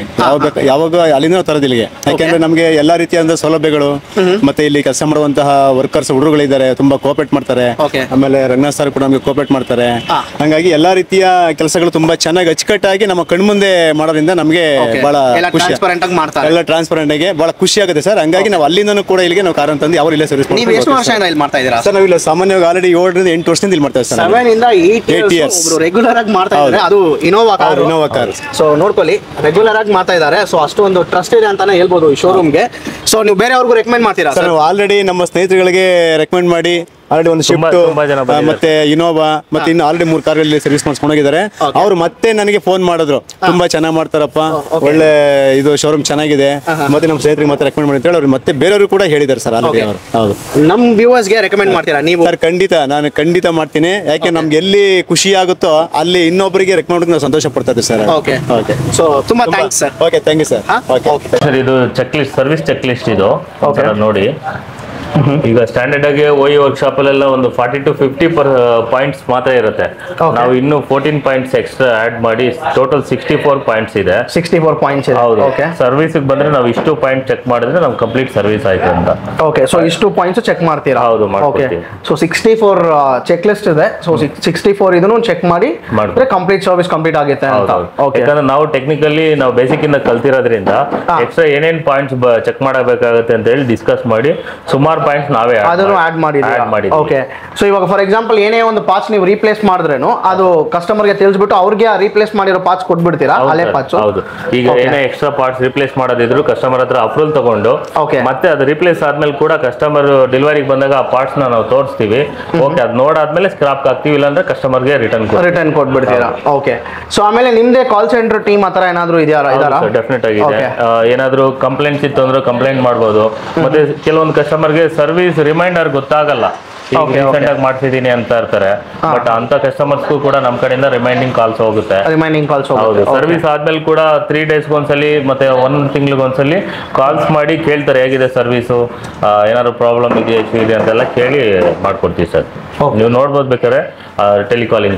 ಯಾವಾಗ ಅಲ್ಲಿಂದ ತರೋದು ಇಲ್ಲಿಗೆ, ಯಾಕೆಂದ್ರೆ ನಮಗೆ ಎಲ್ಲಾ ರೀತಿಯಾದ ಸೌಲಭ್ಯಗಳು, ಮತ್ತೆ ಇಲ್ಲಿ ಕೆಲಸ ಮಾಡುವಂತಹ ವರ್ಕರ್ಸ್ ಹುಡುಗರುಗಳಿದ್ದಾರೆ, ತುಂಬಾ ಕೋಪರೇಟ್ ಮಾಡ್ತಾರೆ. ಆಮೇಲೆ ರಂಗನಾಥ್ ಸರ್ ಕೂಡ ನಮಗೆ ಕೋಪರೇಟ್ ಮಾಡ್ತಾರೆ. ಹಂಗಾಗಿ ಎಲ್ಲಾ ರೀತಿಯ ಕೆಲಸಗಳು ತುಂಬಾ ಚೆನ್ನಾಗಿ ಅಚ್ಚುಕಟ್ಟಾಗಿ ನಮ್ಮ ಕಣ್ಮುಂದೆ ಮಾಡೋದ್ರಿಂದ ನಮಗೆ ಬಹಳ ಖುಷಿ, ಎಲ್ಲ ಟ್ರಾನ್ಸ್ಪರೆಂಟ್ ಆಗಿ ಬಹಳ ಖುಷಿ ಆಗುತ್ತೆ ಸರ್. ಹಂಗಾಗಿ ನಾವು ಅಲ್ಲಿಂದನೂ ಕೂಡ ಇಲ್ಲಿಗೆ ನಾವು ಕಾರ್ ಅಂತಂದು ಅವ್ರು ಇಲ್ಲೇ ಸರ್ವಿಸ್ ಮಾಡ್ತೀವಿ. ಎಷ್ಟು ವರ್ಷ ಇಲ್ಲಿ ಮಾಡ್ತಾ ಇದ್ದೀರಾ ಸರ್? ನಾವು ಇಲ್ಲ ಸಾಮಾನ್ಯವಾಗಿ ಆಲ್ರೆಡಿ 7 ರಿಂದ 8 ವರ್ಷದಿಂದ ಇಲ್ಲಿ ಮಾಡ್ತಾ ಇದ್ದೀವಿ ಸರ್. 7 ಇಂದ 8 years ರೆಗ್ಯುಲರ್ ಆಗಿ ಮಾಡ್ತಾ ಇದ್ದಾರೆ. ಅದು ಇನೋವಾ ಕಾರ್. ಸೊ ನೋಡ್ಕೊಳ್ಳಿ, ರೆಗ್ಯುಲರ್ ಆಗಿ ಮಾಡ್ತಾ ಇದ್ದಾರೆ. ಸೊ ಅಷ್ಟೊಂದು ಟ್ರಸ್ಟ್ ಇದೆ ಅಂತಾನೆ ಹೇಳ್ಬೋದು ಈ ಶೋರೂಮ್ಗೆ. ಸೊ ನೀವು ಬೇರೆಯವ್ರಿಗೂ ರೆಕಮೆಂಡ್ ಮಾಡ್ತೀರಾ ಸರ್? ನಾವು ಆಲ್ರೆಡಿ ನಮ್ಮ ಸ್ನೇಹಿತರುಗಳಿಗೆ ರೆಕಮೆಂಡ್ ಮಾಡಿ ಆಲ್ರೆಡಿ ಒಂದು ಶಿಫ್ಟ್ ಮತ್ತೆ ಇನೋವಾ ಮತ್ತೆ ಇನ್ನು ಆಲ್ರೆಡಿ 3 ಕಾರ್ಗಳಲ್ಲಿ ಸರ್ವಿಸ್ ಮಾಡ್ಸ್ಕೊಂಡು ಹೋಗಿದ್ದಾರೆ. ಅವ್ರು ಮತ್ತೆ ನನಗೆ ಫೋನ್ ಮಾಡಿದ್ರು, ತುಂಬಾ ಚೆನ್ನಾಗಿ ಮಾಡ್ತಾರಪ್ಪ, ಒಳ್ಳೆ ಇದು ಶೋರೂಮ್ ಚೆನ್ನಾಗಿದೆ, ಮತ್ತೆ ನಮ್ಮ ಸ್ನೇಹಿತರಿಗೆ ಮತ್ತೆ ರೆಕಮೆಂಡ್ ಮಾಡಿ ಅಂತ ಹೇಳಿ ಅವ್ರು ಮತ್ತೆ ಬೇರೆಯವರು ಕೂಡ ಹೇಳಿದ್ದಾರೆ ಸರ್ ಆಲ್ರೆಡಿ ಅವರು. ಹೌದು, ನಮ್ಮ ವ್ಯೂವರ್ಸ್ಗೆ ರೆಕಮೆಂಡ್ ಮಾಡ್ತೀರಾ ನೀವು? ಸರ್ ಖಂಡಿತ, ನಾನು ಖಂಡಿತ ಮಾಡ್ತೀನಿ. ಯಾಕೆ ನಮ್ಗೆ ಎಲ್ಲಿ ಖುಷಿ ಆಗುತ್ತೋ ಅಲ್ಲಿ ಇನ್ನೊಬ್ಬರಿಗೆ ರೆಕಮೆಂಡ್ ನಾವು ಸಂತೋಷ ಪಡ್ತಾ ಇದ್ದೀವಿ ಸರ್. ಓಕೆ, ಸೊ ತುಂಬಾ thanks sir. Okay, thank you sir. Okay sir, ಇದು check list, service check list ಇದು ನೋಡಿ. ಈಗ ಸ್ಟ್ಯಾಂಡರ್ಡ್ ಆಗಿ ಓಯಿ ವರ್ಕ್ಶಾಪ್ ಅಲ್ಲೆಲ್ಲ ಒಂದು 40 to 50 ಪಾಯಿಂಟ್ಸ್ ಮಾತ್ರ ಇರುತ್ತೆ. ನಾವು ಇನ್ನು 14 ಪಾಯಿಂಟ್ಸ್ ಎಕ್ಸ್ಟ್ರಾ ಆಡ್ ಮಾಡಿ ಟೋಟಲ್ 64 ಪಾಯಿಂಟ್ಸ್ ಇದೆ. 64 ಪಾಯಿಂಟ್ಸ್ ಇದೆ. ಹೌದು, ಸರ್ವಿಸ್ ಬಂದ್ರೆ ನಾವು ಇಷ್ಟು ಪಾಯಿಂಟ್ ಚೆಕ್ ಮಾಡಿದ್ರೆ ನಮ್ ಕಂಪ್ಲೀಟ್ ಸರ್ವಿಸ್ ಆಯ್ತು ಅಂತ. ಓಕೆ, ಸೊ ಇಷ್ಟು ಪಾಯಿಂಟ್ಸ್ ಚೆಕ್ ಮಾಡ್ತೀರಾ? ಹೌದು, ಓಕೆ. ಸೊ 64 ಚೆಕ್ ಲಿಸ್ಟ್ ಇದೆ. ಸೊ 64 ಇದನ್ನು ಚೆಕ್ ಮಾಡಿ ಮಾಡಿದ್ರೆ ಕಂಪ್ಲೀಟ್ ಸರ್ವಿಸ್ ಕಂಪ್ಲೀಟ್ ಆಗುತ್ತೆ ಅಂತ. ಓಕೆ, ಯಾಕಂದ್ರೆ ನಾವು ಟೆಕ್ನಿಕಲಿ ನಾವು ಬೇಸಿಕ್ ಇಂದ ಕಲ್ತಿರೋದ್ರಿಂದ ಎಕ್ಸ್ಟ್ರಾ ಏನೇನ್ ಪಾಯಿಂಟ್ಸ್ ಚೆಕ್ ಮಾಡಬೇಕಾಗುತ್ತೆ ಅಂತ ಹೇಳಿ ಡಿಸ್ಕಸ್ ಮಾಡಿ ಸುಮಾರು ಪಾಯಿಂಟ್ಸ್ ನಾವೇ ಅದನ್ನು ಆಡ್ ಮಾಡಿದ್ದೀವಿ. ಓಕೆ, ಸೊ ಇವಾಗ ಫಾರ್ ಎಕ್ಸಾಂಪಲ್ ಏನೇ ಒಂದು ಪಾರ್ಟ್ಸ್ ನೀವು ರೀಪ್ಲೇಸ್ ಮಾಡಿದ್ರೇನು ಅದು ಕಸ್ಟಮರ್ ಗೆ ತಿಳಿಸ್ಬಿಟ್ಟು ಅವ್ರಿಗೆ ರೀಪ್ಲೇಸ್ ಮಾಡಿರೋ ಪಾರ್ಟ್ಸ್ ಕೊಟ್ಬಿಡ್ತೀರಾ? ಹಳೆ ಪಾರ್ಟ್ಸ್. ಹೌದು, ಈಗ ಏನೇ ಎಕ್ಸ್ಟ್ರಾ ಪಾರ್ಟ್ಸ್ ರೀಪ್ಲೇಸ್ ಮಾಡೋದಿದ್ರು ಕಸ್ಟಮರ್ ಹತ್ರ ಅಪ್ರೂವಲ್ ತಗೊಂಡು ಮತ್ತೆ ಅದು ರೀಪ್ಲೇಸ್ ಆದ್ಮೇಲೆ ಕೂಡ ಕಸ್ಟಮರ್ ಡೆಲಿವರಿಗೆ ಬಂದಾಗ ಆ ಪಾರ್ಟ್ಸ್ ನಾವು ತೋರಿಸ್ತೀವಿ. ಓಕೆ, ಅದು ನೋಡಾದ್ಮೇಲೆ ಸ್ಕ್ರಾಪ್ ಹಾಕ್ತಿವಿ, ಇಲ್ಲಾಂದ್ರೆ ಕಸ್ಟಮರ್ ಗೆ ರಿಟರ್ನ್ ಕೊಟ್ಬಿಡ್ತೀರಾ? ಓಕೆ, ಸೊ ಆಮೇಲೆ ನಿಮ್ದೇ ಕಾಲ್ ಸೆಂಟರ್ ಟೀಮ್ ಹತ್ರ ಏನಾದ್ರು ಇದೆಯಾ? ಡೆಫಿನೆಟ್ ಆಗಿದೆ. ಏನಾದ್ರು ಕಂಪ್ಲೇಂಟ್ಸ್ ಇತ್ತು ಅಂದ್ರೆ ಕಂಪ್ಲೇಂಟ್ ಮಾಡ್ಬೋದು. ಮತ್ತೆ ಕೆಲವೊಂದು ಕಸ್ಟಮರ್ಗೆ ಸರ್ವಿಸ್ ರಿಮೈಂಡರ್ ಗೊತ್ತಾಗಲ್ಲ, ರೀಸೆಂಟ್ ಆಗಿ ಮಾಡ್ತಿದ್ದೀನಿ ಅಂತ ಇರ್ತಾರೆ. ಬಟ್ ಅಂತ ಕಸ್ಟಮರ್ಸ್ಗೂ ಕೂಡ ನಮ್ಮ ಕಡೆಯಿಂದ ರಿಮೈಂಡಿಂಗ್ ಕಾಲ್ಸ್ ಹೋಗುತ್ತೆ. ಹೌದು, ಸರ್ವಿಸ್ ಆದ್ಮೇಲೆ ಕೂಡ 3 days ಒಂದ್ಸಲಿ ಮತ್ತೆ 1 ತಿಂಗಳಿಗೊಂದ್ಸಲಿ ಕಾಲ್ಸ್ ಮಾಡಿ ಕೇಳ್ತಾರೆ ಹೇಗಿದೆ ಸರ್ವಿಸು, ಏನಾದ್ರು ಪ್ರಾಬ್ಲಮ್ ಇದೆಯಾ, ಇಶ್ಯೂ ಇದೆ ಅಂತೆಲ್ಲ ಕೇಳಿ ಮಾಡ್ಕೊಡ್ತೀವಿ ಸರ್. ನೀವು ನೋಡ್ಬೋದು ಬೇಕಾದ್ರೆ ಟೆಲಿಕಾಲಿಂಗ್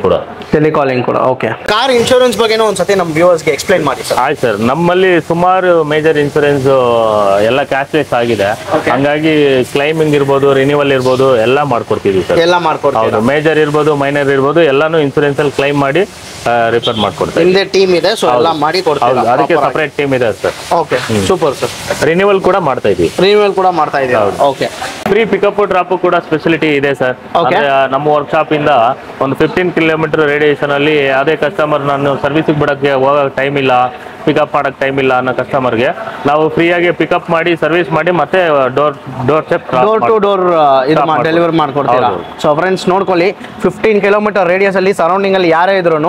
ಕೂಡ. ಓಕೆ, ಕಾರ್ ಇನ್ಶೂರೆನ್ಸ್ ಬಗ್ಗೆ ಒಂದ್ಸತಿ ನಮ್ಮ ವ್ಯೂವರ್ಸ್ಗೆ ಎಕ್ಸ್ಪ್ಲೈನ್ ಮಾಡಿ ಸರ್. ಆಯ್ತು ಸರ್, ನಮ್ಮಲ್ಲಿ ಸುಮಾರು ಮೇಜರ್ ಇನ್ಶೂರೆನ್ಸ್ ಎಲ್ಲ ಕ್ಯಾಶ್ಲೆಸ್ ಆಗಿದೆ. ಹಂಗಾಗಿ ಕ್ಲೈಮಿಂಗ್ ಇರ್ಬೋದು, ರಿನ್ಯೂವಲ್ ಇರ್ಬೋದು, ಎಲ್ಲ ಮಾಡ್ಕೊಡ್ತೀವಿ ಸರ್. ಎಲ್ಲ ಮಾಡ್ಕೊಡ್ತೀವಿ. ಮೇಜರ್ ಇರ್ಬೋದು, ಮೈನರ್ ಇರ್ಬೋದು, ಎಲ್ಲಾನು ಇನ್ಶೂರೆನ್ಸ್ ಅಲ್ಲಿ ಕ್ಲೈಮ್ ಮಾಡಿ ರಿಪೇರ್ ಮಾಡ್ಕೊಡ್ತೀವಿ. ನಿಮ್ದೇ ಟೀಮ್ ಇದೆ, ಸೊ ಎಲ್ಲ ಮಾಡಿ ಕೊಡ್ತೀವಿ. ಅದಕ್ಕೆ ಸಪರೇಟ್ ಟೀಮ್ ಇದೆ sir. Okay, super sir. Renewal ಕೂಡ ಮಾಡ್ತಾ ಇದೀವಿ. ಓಕೆ, ಫ್ರೀ ಪಿಕಪ್ ಡ್ರಾಪ್ ಕೂಡ ಸ್ಪೆಸಿಲಿಟಿ ಇದೆ ಸರ್. ನಮ್ಮ ವರ್ಕ್ಶಾಪ್ ಇಂದ ಒಂದು 15 ಕಿಲೋಮೀಟರ್ ರೇಡಿಯೇಷನ್ ಅಲ್ಲಿ ಅದೇ ಕಸ್ಟಮರ್ ನಾನು ಸರ್ವಿಸಿಗೆ ಬಿಡಕ್ಕೆ ಹೋಗಕ್ಕೆ ಟೈಮ್ ಇಲ್ಲ, ಪಿಕಪ್ ಮಾಡಕ್ ಟೈಮ್ ಇಲ್ಲ ಅನ್ನೋ ಕಸ್ಟಮರ್ಗೆ ನಾವು ಫ್ರೀಯಾಗಿ ಪಿಕಪ್ ಮಾಡಿ ಸರ್ವಿಸ್ ಮಾಡಿ ಮತ್ತೆ ಡೋರ್ ಟು ಡೋರ್ ಡೆಲಿವರಿ ಮಾಡ್ಕೊಡ್ತೀರಾ. ಸೊ ಫ್ರೆಂಡ್ಸ್ ನೋಡ್ಕೊಳ್ಳಿ, 15 ಕಿಲೋಮೀಟರ್ ರೇಡಿಯಸ್ ಅಲ್ಲಿ ಸರೌಂಡಿಂಗ್ ಅಲ್ಲಿ ಯಾರೇ ಇದ್ರು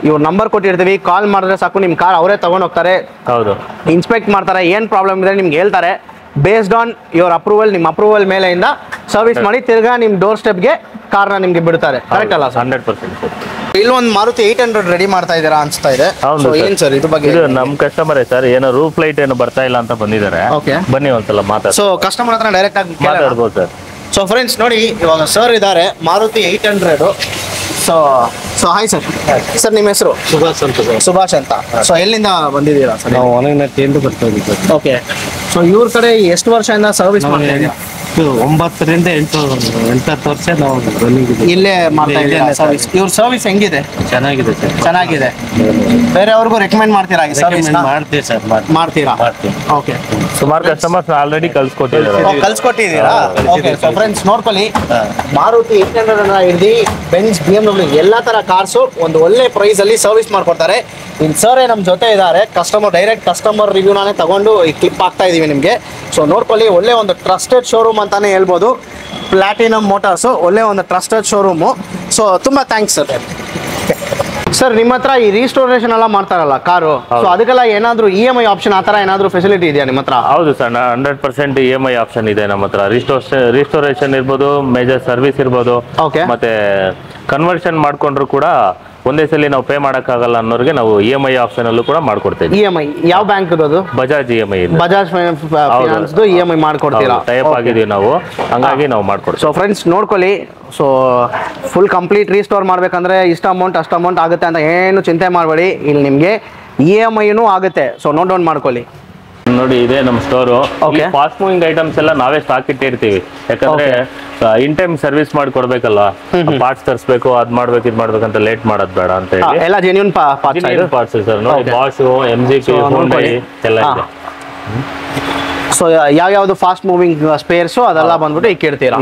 ಇವ್ರ ನಂಬರ್ ಕೊಟ್ಟಿರ್ತೀವಿ, ಕಾಲ್ ಮಾಡಿದ್ರೆ ಸಾಕು ನಿಮ್ ಕಾರ್ ಅವರೇ ತಗೊಂಡ್ ಹೋಗ್ತಾರೆ. ಹೌದು, ಇನ್ಸ್ಪೆಕ್ಟ್ ಮಾಡ್ತಾರೆ, ಏನ್ ಪ್ರಾಬ್ಲಮ್ ಇದೆ ನಿಮ್ಗೆ ಹೇಳ್ತಾರೆ. ಬೇಸ್ಡ್ ಆನ್ ಯುವರ್ ಅಪ್ರೂವಲ್, ನಿಮ್ಮ ಅಪ್ರೂವಲ್ ಮೇಲೆಯಿಂದ ಸರ್ವಿಸ್ ಮಾಡಿ ತಿರ್ಗಾ ನಿಮ್ ಡೋರ್ ಸ್ಟೆಪ್ಗೆ ಕಾರ್ನ ನಿಮ್ಗೆ ಬಿಡ್ತಾರೆ. ಕರೆಕ್ಟ್ ಅಲ್ಲ? 100%. ಇಲ್ಲೊಂದು ಮಾರುತಿ 800 ರೆಡಿ ಮಾಡ್ತಾ ಇದ್ದೀರಾ ಅನ್ಸ್ತಾ ಇದೆ. ಏನ್ ಸರ್ ಇದು ಬಗ್ಗೆ? ಇದು ನಮ್ ಕಸ್ಟಮರೇ ಸರ್, ಏನೋ ರೂಫ್ ಲೈಟ್ ಏನು ಬರ್ತಾ ಇಲ್ಲ ಅಂತ ಬಂದಿದ್ದಾರೆ. ಬನ್ನಿ ಒಂದ್ಸಲ ಮಾತಾಡ. ಸೊ ಕಸ್ಟಮರ್ ಹತ್ರ ಡೈರೆಕ್ಟ್ ಆಗಿ ಮಾತಾಡ್ಬೋದು ಸರ್. ಸೊ ಫ್ರೆಂಡ್ಸ್ ನೋಡಿ, ಇವಾಗ ಸರ್ ಇದ್ದಾರೆ, Maruti 800. So hi sir. Sir ನಿಮ್ಮ ಹೆಸರು? ಸುಭಾಷ್ ಅಂತ. ಸೊ ಎಲ್ಲಿಂದ ಬಂದಿದ್ದೀರಾ ಸರ್? ನಾವು ಒಣಗಿನ ಬರ್ತಾ ಇದ್ದೀವಿ. ಓಕೆ. ಸೊ ಇವ್ರ ಕಡೆ ಎಷ್ಟು ವರ್ಷದಿಂದ ಸರ್ವಿಸ್ ಮಾಡ್ತಾ ಇದ್ದೀರಾ? 9 ರಿಂದ 8 ವರ್ಷ ನಾವು ಇಲ್ಲೇ ಮಾಡ್ತಾ ಇದ್ದೀರಾ ಸರ್ವಿಸ್? ಇವ್ರ ಸರ್ವಿಸ್ ಹೆಂಗಿದೆ? ಚೆನ್ನಾಗಿದೆ ಸರ್. ಚೆನ್ನಾಗಿದೆ. ಬೇರೆಯವ್ರಿಗೂ ರೆಕಮೆಂಡ್ ಮಾಡ್ತೀರಾ ಈ ಸರ್ವಿಸ್? ಮಾಡ್ತೀವಿ ಸರ್. ಮಾಡ್ತೀರಾ? ಓಕೆ. ಸುಮಾರು ಕಸ್ಟಮರ್ಸ್ ಆಲ್ರೆಡಿ ಕಳ್ಸಿಕೊಟ್ಟಿದ್ದೀರಾ? ಓಕೆ. ಸೊ ಫ್ರೆಂಡ್ಸ್ ನೋಡ್ಕೊಳ್ಳಿ, ಮಾರುತಿ 800 ಹಿಡಿದು ಬೆಂಜ್, BMW ಎಲ್ಲಾ ತರ ಕಾರ್ಸು ಒಂದು ಒಳ್ಳೆ ಪ್ರೈಸ್ ಅಲ್ಲಿ ಸರ್ವಿಸ್ ಮಾಡ್ಕೊಡ್ತಾರೆ. ಇನ್ ಸರ್ ನಮ್ಮ ಜೊತೆ ಇದ್ದಾರೆ. ಡೈರೆಕ್ಟ್ ಕಸ್ಟಮರ್ ರಿವ್ಯೂನೇ ತಗೊಂಡು ಈ ಕ್ಲಿಪ್ ಆಗ್ತಾ ಇದೀವಿ ನಿಮ್ಗೆ. ಸೊ ನೋಡ್ಕೊಳ್ಳಿ, ಒಳ್ಳೆ ಒಂದು ಟ್ರಸ್ಟೆಡ್ ಶೋರೂಮ್ ಅಂತಾನೆ ಹೇಳ್ಬೋದು. ಪ್ಲಾಟಿನಮ್ ಮೋಟಾರ್ಸ್ ಒಳ್ಳೆ ಒಂದು ಟ್ರಸ್ಟೆಡ್ ಶೋರೂಮು. ಸೊ ತುಂಬಾ ಥ್ಯಾಂಕ್ಸ್ ಸರ್. ಸರ್ ನಿಮ್ಮ ಹತ್ರ ಈ ರೀಸ್ಟೋರೇಷನ್ ಎಲ್ಲ ಮಾಡ್ತಾರಲ್ಲ ಕಾರು, ಸೊ ಅದಕ್ಕೆಲ್ಲ ಏನಾದ್ರು EMI ಆಪ್ಷನ್ ಆತರ ಏನಾದ್ರು ಫೆಸಿಲಿಟಿ ಇದೆಯಾ ನಿಮ್ಮ ಹತ್ರ? ಹೌದು ಸರ್, 100% EMI ಆಪ್ಷನ್ ಇದೆ ನಮ್ಮ ಹತ್ರ. ರಿಸ್ಟೋರೇಷನ್ ಇರ್ಬೋದು, ಮೇಜರ್ ಸರ್ವಿಸ್ ಇರ್ಬೋದು, ಮತ್ತೆ ಕನ್ವರ್ಷನ್ ಮಾಡ್ಕೊಂಡ್ರು ಕೂಡ ಒಂದೇ ಸಲ ನಾವು ಪೇ ಮಾಡಕ್ಕಾಗಲ್ಲ ಅನ್ನೋರಿಗೆ ನಾವು EMI ಆಪ್ಷನ್ ಅಲ್ಲೂ ಕೂಡ ಮಾಡ್ಕೊಡ್ತೇವೆ. EMI ಯಾವ ಬ್ಯಾಂಕ್ ಅದು? Bajaj EMI. Bajaj finance EMI ಮಾಡ್ಕೊಡ್ತೀರಾ? ಟೈಪ್ ಆಗಿದೀವಿ ನಾವು, ಹಂಗಾಗಿ ನಾವು ಮಾಡ್ಕೊಡ್ತೀವಿ. ಸೊ ಫ್ರೆಂಡ್ಸ್ ನೋಡ್ಕೊಳ್ಳಿ, ಸೊ ಫುಲ್ ಕಂಪ್ಲೀಟ್ ರೀಸ್ಟೋರ್ ಮಾಡ್ಬೇಕಂದ್ರೆ ಇಷ್ಟ ಅಮೌಂಟ್ ಅಷ್ಟು ಅಮೌಂಟ್ ಆಗುತ್ತೆ ಅಂತ ಏನು ಚಿಂತೆ ಮಾಡಬೇಡಿ. ಇಲ್ಲಿ ನಿಮಗೆ EMIನೂ ಆಗುತ್ತೆ. ಸೊ ನೋಟ್ ಡೌನ್ ಮಾಡ್ಕೊಳ್ಳಿ. ನೋಡಿ, ಇದೆ ನಮ್ಮ ಸ್ಟೋರು. ಫಾಸ್ಟ್ ಮೂವಿಂಗ್ ಐಟಮ್ಸ್ ಎಲ್ಲ ನಾವೇ ಸ್ಟಾಕ್ ಇಟ್ಟಿರ್ತೀವಿ. ಯಾಕಂದ್ರೆ ಇನ್ ಟೈಮ್ ಸರ್ವಿಸ್ ಮಾಡಿ ಕೊಡ್ಬೇಕಲ್ಲ, ಪಾರ್ಟ್ಸ್ ತರಿಸ್ಬೇಕು, ಅದ್ ಮಾಡ್ಬೇಕು, ಇದ್ ಮಾಡ್ಬೇಕಂತ ಲೇಟ್ ಮಾಡೋದ್ ಬೇಡ ಅಂತ ಹೇಳಿ ಎಲ್ಲ ಜೆನ್ಯೂನ್ ಪಾರ್ಟ್ಸ್ ಸರ್. ನೋಡಿ, ಬಾಷ್, MGP, Hyundai ಎಲ್ಲ ಇದೆ. ಸೊ ಯಾವ್ಯಾವ್ದು ಫಾಸ್ಟ್ ಮೂವಿಂಗ್ ಸ್ಪೇರ್ಸ್ ಅದೆಲ್ಲ ಬಂದ್ಬಿಟ್ಟು ಈಗ ಕೇಳ್ತೀರಾ?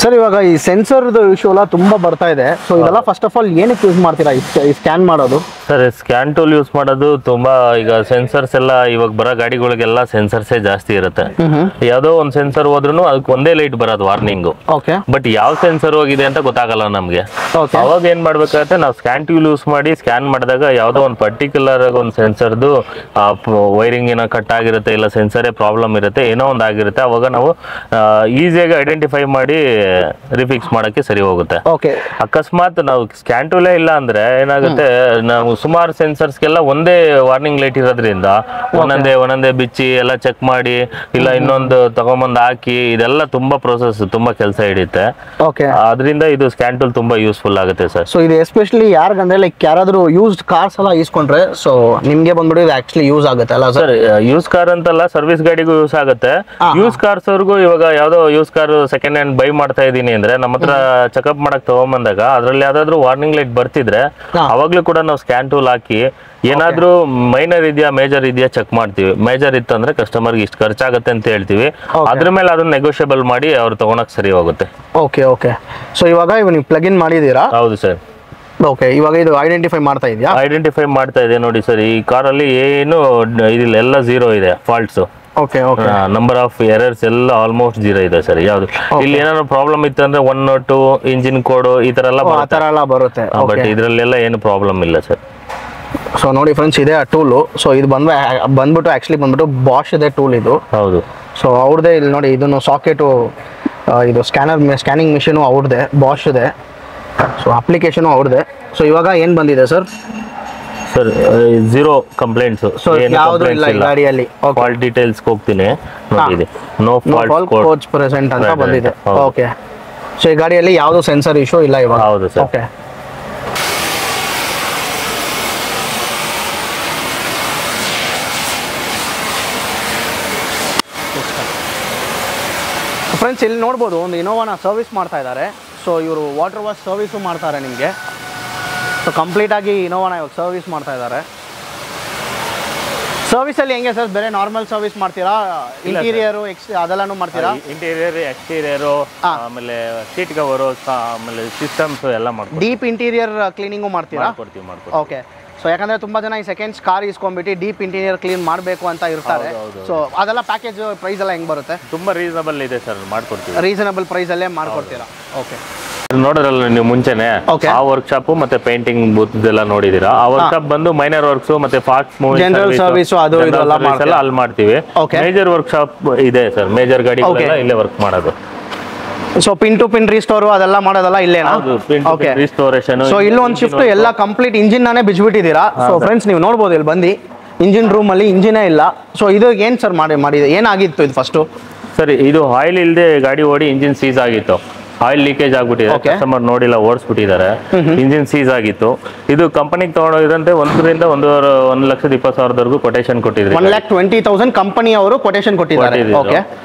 ಸರ್ ಇವಾಗ ಈ ಸೆನ್ಸರ್ದು ಇಶ್ಯೂ ಎಲ್ಲ ತುಂಬಾ ಬರ್ತಾ ಇದೆ. ಸೊ ಇದೆಲ್ಲ ಫಸ್ಟ್ ಆಫ್ ಆಲ್ ಏನಕ್ಕೆ ಯೂಸ್ ಮಾಡ್ತೀರಾ ಈ ಸ್ಕ್ಯಾನ್ ಮಾಡೋದು? ಸರ್, ಸ್ಕ್ಯಾನ್ ಟೂಲ್ ಯೂಸ್ ಮಾಡೋದು ತುಂಬಾ, ಈಗ ಸೆನ್ಸರ್ಸ್ ಎಲ್ಲ ಇವಾಗ ಬರೋ ಗಾಡಿಗಳಿಗೆಲ್ಲ ಸೆನ್ಸರ್ಸೇ ಜಾಸ್ತಿ ಇರುತ್ತೆ. ಯಾವ್ದೋ ಒಂದ್ ಸೆನ್ಸರ್ ಹೋದ್ರು ಅದಕ್ಕೆ ಒಂದೇ ಲೈಟ್ ಬರೋದು ವಾರ್ನಿಂಗ್. ಬಟ್ ಯಾವ ಸೆನ್ಸರ್ ಹೋಗಿದೆ ಅಂತ ಗೊತ್ತಾಗಲ್ಲ ನಮ್ಗೆ. ಅವಾಗ ಏನ್ ಮಾಡ್ಬೇಕಾಗತ್ತೆ, ನಾವು ಸ್ಕ್ಯಾನ್ ಟೂಲ್ ಯೂಸ್ ಮಾಡಿ ಸ್ಕ್ಯಾನ್ ಮಾಡಿದಾಗ ಯಾವ್ದೋ ಒಂದು ಪರ್ಟಿಕ್ಯುಲರ್ ಒಂದು ಸೆನ್ಸರ್ದು ವೈರಿಂಗ್ ಏನೋ ಕಟ್ ಆಗಿರುತ್ತೆ, ಇಲ್ಲ ಸೆನ್ಸರೇ ಪ್ರಾಬ್ಲಮ್ ಇರುತ್ತೆ, ಏನೋ ಒಂದು ಆಗಿರುತ್ತೆ. ಅವಾಗ ನಾವು ಈಸಿಯಾಗಿ ಐಡೆಂಟಿಫೈ ಮಾಡಿ ರಿಫಿಕ್ಸ್ ಮಾಡಕ್ಕೆ ಸರಿ ಹೋಗುತ್ತೆ. ಅಕಸ್ಮಾತ್ ನಾವು ಸ್ಕ್ಯಾನ್ ಟೂಲೇ ಇಲ್ಲ ಅಂದ್ರೆ ಏನಾಗುತ್ತೆ, ನಾವು ಸುಮಾರು ಸೆನ್ಸರ್ಸ್ಗೆಲ್ಲ ಒಂದೇ ವಾರ್ನಿಂಗ್ ಲೈಟ್ ಇರೋದ್ರಿಂದ ಒಂದೊಂದೇ ಬಿಚ್ಚಿ ಎಲ್ಲ ಚೆಕ್ ಮಾಡಿ, ಇಲ್ಲ ಇನ್ನೊಂದು ತಗೊಂಬಂದು ಹಾಕಿ, ಇದೆಲ್ಲ ತುಂಬಾ ಪ್ರೋಸೆಸ್, ತುಂಬಾ ಕೆಲಸ ಹಿಡಿಯುತ್ತೆ. ಅದರಿಂದ ಇದು ಸ್ಕ್ಯಾನ್ ಟೂಲ್ ತುಂಬಾ ಯೂಸ್ಫುಲ್ ಆಗುತ್ತೆ ಸರ್. ಸೊ ಇದು ಎಸ್ಪೆಷಲಿ ಯಾರಿಗಂದ್ರೆ ಲೈಕ್ ಯಾರಾದ್ರೂ ಯೂಸ್ಡ್ ಕಾರ್ಸ್ ಎಲ್ಲ ಇಸ್ಕೊಂಡ್ರೆ ಸೊ ನಿಮ್ಗೆ ಬಂದ್ಬಿಟ್ಟು ಇದು ಆಕ್ಚುಲಿ ಯೂಸ್ ಆಗುತ್ತೆ ಅಲ್ಲ ಸರ್? ಯೂಸ್ ಕಾರ್ ಅಂತಲ್ಲ, ಸರ್ವಿಸ್ ಗಾಡಿಗೂ ಯೂಸ್ ಆಗುತ್ತೆ. ಯೂಸ್ ಕಾರ್ಸ್ ಅವ್ರಿಗೂ ಇವಾಗ ಯಾವ್ದೋ use car second hand by ಮಾಡ್ತಾ ಇದೀನಿ ಅಂದ್ರೆ ನಮ್ಮ ಹತ್ರ ಚೆಕ್ಅಪ್ ಮಾಡಕ್ ತಗೊಂಬಂದಾಗ ಅದ್ರಲ್ಲಿ ಯಾವ್ದಾದ್ರು ವಾರ್ನಿಂಗ್ ಲೈಟ್ ಬರ್ತಿದ್ರೆ ಅವಾಗ್ಲೂ ಕೂಡ ನಾವು ಸ್ಕ್ಯಾನ್ ಟೂಲ್ ಹಾಕಿ ಏನಾದ್ರೂ ಮೈನರ್ ಇದೆಯಾ ಮೇಜರ್ ಇದೆಯಾ ಚೆಕ್ ಮಾಡ್ತೀವಿ. ಮೇಜರ್ ಇತ್ತು ಅಂದ್ರೆ ಕಸ್ಟಮರ್ಗೆ ಇಷ್ಟು ಖರ್ಚಾಗುತ್ತೆ ಅಂತ ಹೇಳ್ತೀವಿ. ಅದ್ರ ಮೇಲೆ ಅದನ್ನ ನೆಗೋಷಿಯಬಲ್ ಮಾಡಿ ಅವ್ರು ತಗೊಳಕ್ ಸರಿ ಹೋಗುತ್ತೆ. ಓಕೆ. ಸೊ ಇವಾಗ ನೀವು ಪ್ಲಗ್ ಇನ್ ಮಾಡಿದೀರಾ? ಹೌದು ಸರ್. ಓಕೆ, ಇವಾಗ ಇದು ಐಡೆಂಟಿಫೈ ಮಾಡ್ತಾ ಇದೆಯಾ? ಐಡೆಂಟಿಫೈ ಮಾಡ್ತಾ ಇದೆ. ನೋಡಿ ಸರ್, ಈ ಕಾರಲ್ಲಿ ಏನು ಇದಿಲ್ಲ, ಎಲ್ಲ 0 ಇದೆ ಫಾಲ್ಟ್ಸ್. ನಂಬರ್ ಆಫ್ ಎರರ್ಸ್ ಎಲ್ಲ ಆಲ್ಮೋಸ್ಟ್ 0 ಇದೆ ಸರ್. ಯಾವ್ದು ಇಲ್ಲಿ ಏನಾದ್ರು ಪ್ರಾಬ್ಲಮ್ ಇತ್ತು ಅಂದ್ರೆ 102 ಇಂಜಿನ್ ಕೋಡ್ ಈ ತರ ಎಲ್ಲ ಬರುತ್ತೆ. ಬಟ್ ಇದ್ರಲ್ಲೆಲ್ಲ ಏನು ಪ್ರಾಬ್ಲಮ್ ಇಲ್ಲ ಸರ್. ಸೊ ನೋಡಿ ಫ್ರೆಂಡ್ಸ್, ಇದೆ ಆ ಟೂಲು. ಸೊ ಇದು ಬಂದ್ಬಿಟ್ಟು ಆಕ್ಚುಲಿ ಬಂದ್ಬಿಟ್ಟು ಬಾಷ್ ಇದೆ ಟೂಲ್ ಇದು. ಹೌದು. ಸೊ ಅವ್ರದೇ ಇಲ್ಲಿ ನೋಡಿ, ಇದನ್ನು ಸಾಕೆಟು, ಇದು ಸ್ಕ್ಯಾನಿಂಗ್ ಮಿಷಿನು ಅವ್ರದ್ದೇ, ಬಾಷ್ ಇದೆ. ಸೊ ಅಪ್ಲಿಕೇಶನು ಅವ್ರದ್ದೇ. ಸೊ ಇವಾಗ ಏನು ಬಂದಿದೆ ಸರ್? Sir 0 complaints. ಸೊ ಯಾವುದು ಇಲ್ಲ ಈ ಗಾಡಿಯಲ್ಲಿ. ಫಾಲ್ಟ್ ಡೀಟೇಲ್ಸ್ ಹೋಗ್ತೀನಿ, ನೋಡಿ ನೋ ಫಾಲ್ಟ್ ಕೋಡ್ಸ್ ಪ್ರೆಸೆಂಟ್ ಅಂತ ಬಂದಿದೆ. ಓಕೆ. ಸೊ ಈ ಗಾಡಿಯಲ್ಲಿ ಯಾವುದು ಸೆನ್ಸರ್ ಇಶ್ಯೂ ಇಲ್ಲ ಇವಾಗ? ಹೌದು ಸರ್. ಓಕೆ. ಫ್ರೆಂಡ್ಸ್, ಇಲ್ಲಿ ನೋಡ್ಬೋದು ಒಂದು ಇನೋವಾನ ಸರ್ವಿಸ್ ಮಾಡ್ತಾ ಇದ್ದಾರೆ. ಸೊ ಇವರು ವಾಟರ್ ವಾಶ್ ಸರ್ವಿಸು ಮಾಡ್ತಾರೆ ನಿಮಗೆ. ಸೊ ಕಂಪ್ಲೀಟಾಗಿ ಇನೋವಾನ ಇವಾಗ ಸರ್ವಿಸ್ ಮಾಡ್ತಾ ಇದ್ದಾರೆ. ಸರ್ವಿಸ್ ಅಲ್ಲಿ ಹೆಂಗೆ ಸರ್? ಬೇರೆ ನಾರ್ಮಲ್ ಸರ್ವಿಸ್ ಮಾಡ್ತೀರಾ? ಇಂಟೀರಿಯರ್ ಅದೆಲ್ಲಾನು ಮಾಡ್ತೀರಾ? ಇಂಟೀರಿಯರ್ ಎಕ್ಸ್ಟೀರಿಯರ್ ಆಮೇಲೆ ಸೀಟ್ ಕವರು ಆಮೇಲೆ ಸಿಸ್ಟಮ್ಸ್ ಎಲ್ಲ ಮಾಡ್ತೀವಿ. ಡೀಪ್ ಇಂಟೀರಿಯರ್ ಕ್ಲೀನಿಂಗು ಮಾಡ್ತೀರಾ? ಮಾಡ್ಕೊಡ್ತೀವಿ. ಓಕೆ. ಸೊ ಯಾಕಂದ್ರೆ ತುಂಬಾ ಜನ ಈ ಸೆಕೆಂಡ್ಸ್ ಕಾರ್ ಇಸ್ಕೊಂಡ್ಬಿಟ್ಟು ಡೀಪ್ ಇಂಟೀರಿಯರ್ ಕ್ಲೀನ್ ಮಾಡಬೇಕು ಅಂತ ಇರ್ತಾರೆ. ಸೊ ಅದೆಲ್ಲ ಪ್ಯಾಕೇಜ್ ಪ್ರೈಸ್ ಎಲ್ಲ ಹೆಂಗ್ ಬರುತ್ತೆ? ತುಂಬಾ ರೀಸನಬಲ್ ಇದೆ ಸರ್, ಮಾಡ್ಕೊಡ್ತೀವಿ. ರೀಸನಬಲ್ ಪ್ರೈಸ್ ಅಲ್ಲೇ ಮಾಡ್ಕೊಡ್ತೀರಾ? ಓಕೆ. ನೋಡಿದ್ರಲ್ಲ ನೀವು ಮುಂಚೆನೆ ಆ ವರ್ಕ್ಶಾಪ್ ಮತ್ತೆ ಪೇಂಟಿಂಗ್ ಬೂತ್ ಎಲ್ಲ ನೋಡಿದೀರಾ. ಆ ವರ್ಕ್ಶಾಪ್ ಬಂದು ಮೈನರ್ ವರ್ಕ್ಸ್ ಮತ್ತೆ ಫಾಸ್ಟ್ ಮೂವಿಂಗ್ ಜನರಲ್ ಸರ್ವಿಸ್ ಅದು ಇದೆಲ್ಲ ಅಲ್ಲಿ ಮಾಡ್ತೀವಿ. ಮೇಜರ್ ವರ್ಕ್ಶಾಪ್ ಇದೆ ಸರ್, ಮೇಜರ್ ಗಾಡಿಗಳೆಲ್ಲ ಇಲ್ಲೇ ವರ್ಕ್ ಮಾಡೋದು. So pin to pin restore ಅದೆಲ್ಲ ಮಾಡೋದಲ್ಲ ಇಲ್ಲೇನಾ? ಓಕೆ. ರಿಸ್ಟೋರೇಷನ್. ಸೊ ಇಲ್ಲೂ ಒಂದು ಶಿಫ್ಟ್ ಎಲ್ಲ ಕಂಪ್ಲೀಟ್ ಇಂಜಿನ್ ನಾನೇ ಬಿಚ್ಬಿಟ್ಟಿದ್ದೀರಾ. ಸೊ ಫ್ರೆಂಡ್ಸ್ ನೀವು ನೋಡ್ಬೋದು ಇಲ್ಲಿ ಬಂದು ಇಂಜಿನ್ ರೂಮ್ ಅಲ್ಲಿ ಇಂಜಿನೇ ಇಲ್ಲ. ಸೊ ಇದು ಏನ್ ಸರ್ ಮಾಡಿದೆ ಏನಾಗಿತ್ತು ಇದು ಫಸ್ಟ್? ಸರಿ, ಇದು ಆಯಿಲ್ ಇಲ್ಲದೆ ಗಾಡಿ ಓಡಿ ಇಂಜಿನ್ ಸೀಸ್ ಆಗಿತ್ತು. ಆಯಿಲ್ ಲೀಕೇಜ್ ಆಗ್ಬಿಟ್ಟಿದೆ, ಕಸ್ಟಮರ್ ನೋಡಿಲ್ಲ ಓಡಿಸ್ಬಿಟ್ಟಿದ್ದಾರೆ. ಇಂಜಿನ್ ಸೀಸ್ ಆಗಿತ್ತು. ಇದು ಕಂಪನಿಗೆ ತಗೊಂಡೋಗಿದಂತೆ 1,20,000 ಕೊಟೇಶನ್ ಕೊಟ್ಟಿದ್ರಿ. 1,20,000 ಕಂಪನಿ ಅವರು ಕೊಟೇಶನ್ ಕೊಟ್ಟಿದ್ದಾರೆ. ಓಕೆ.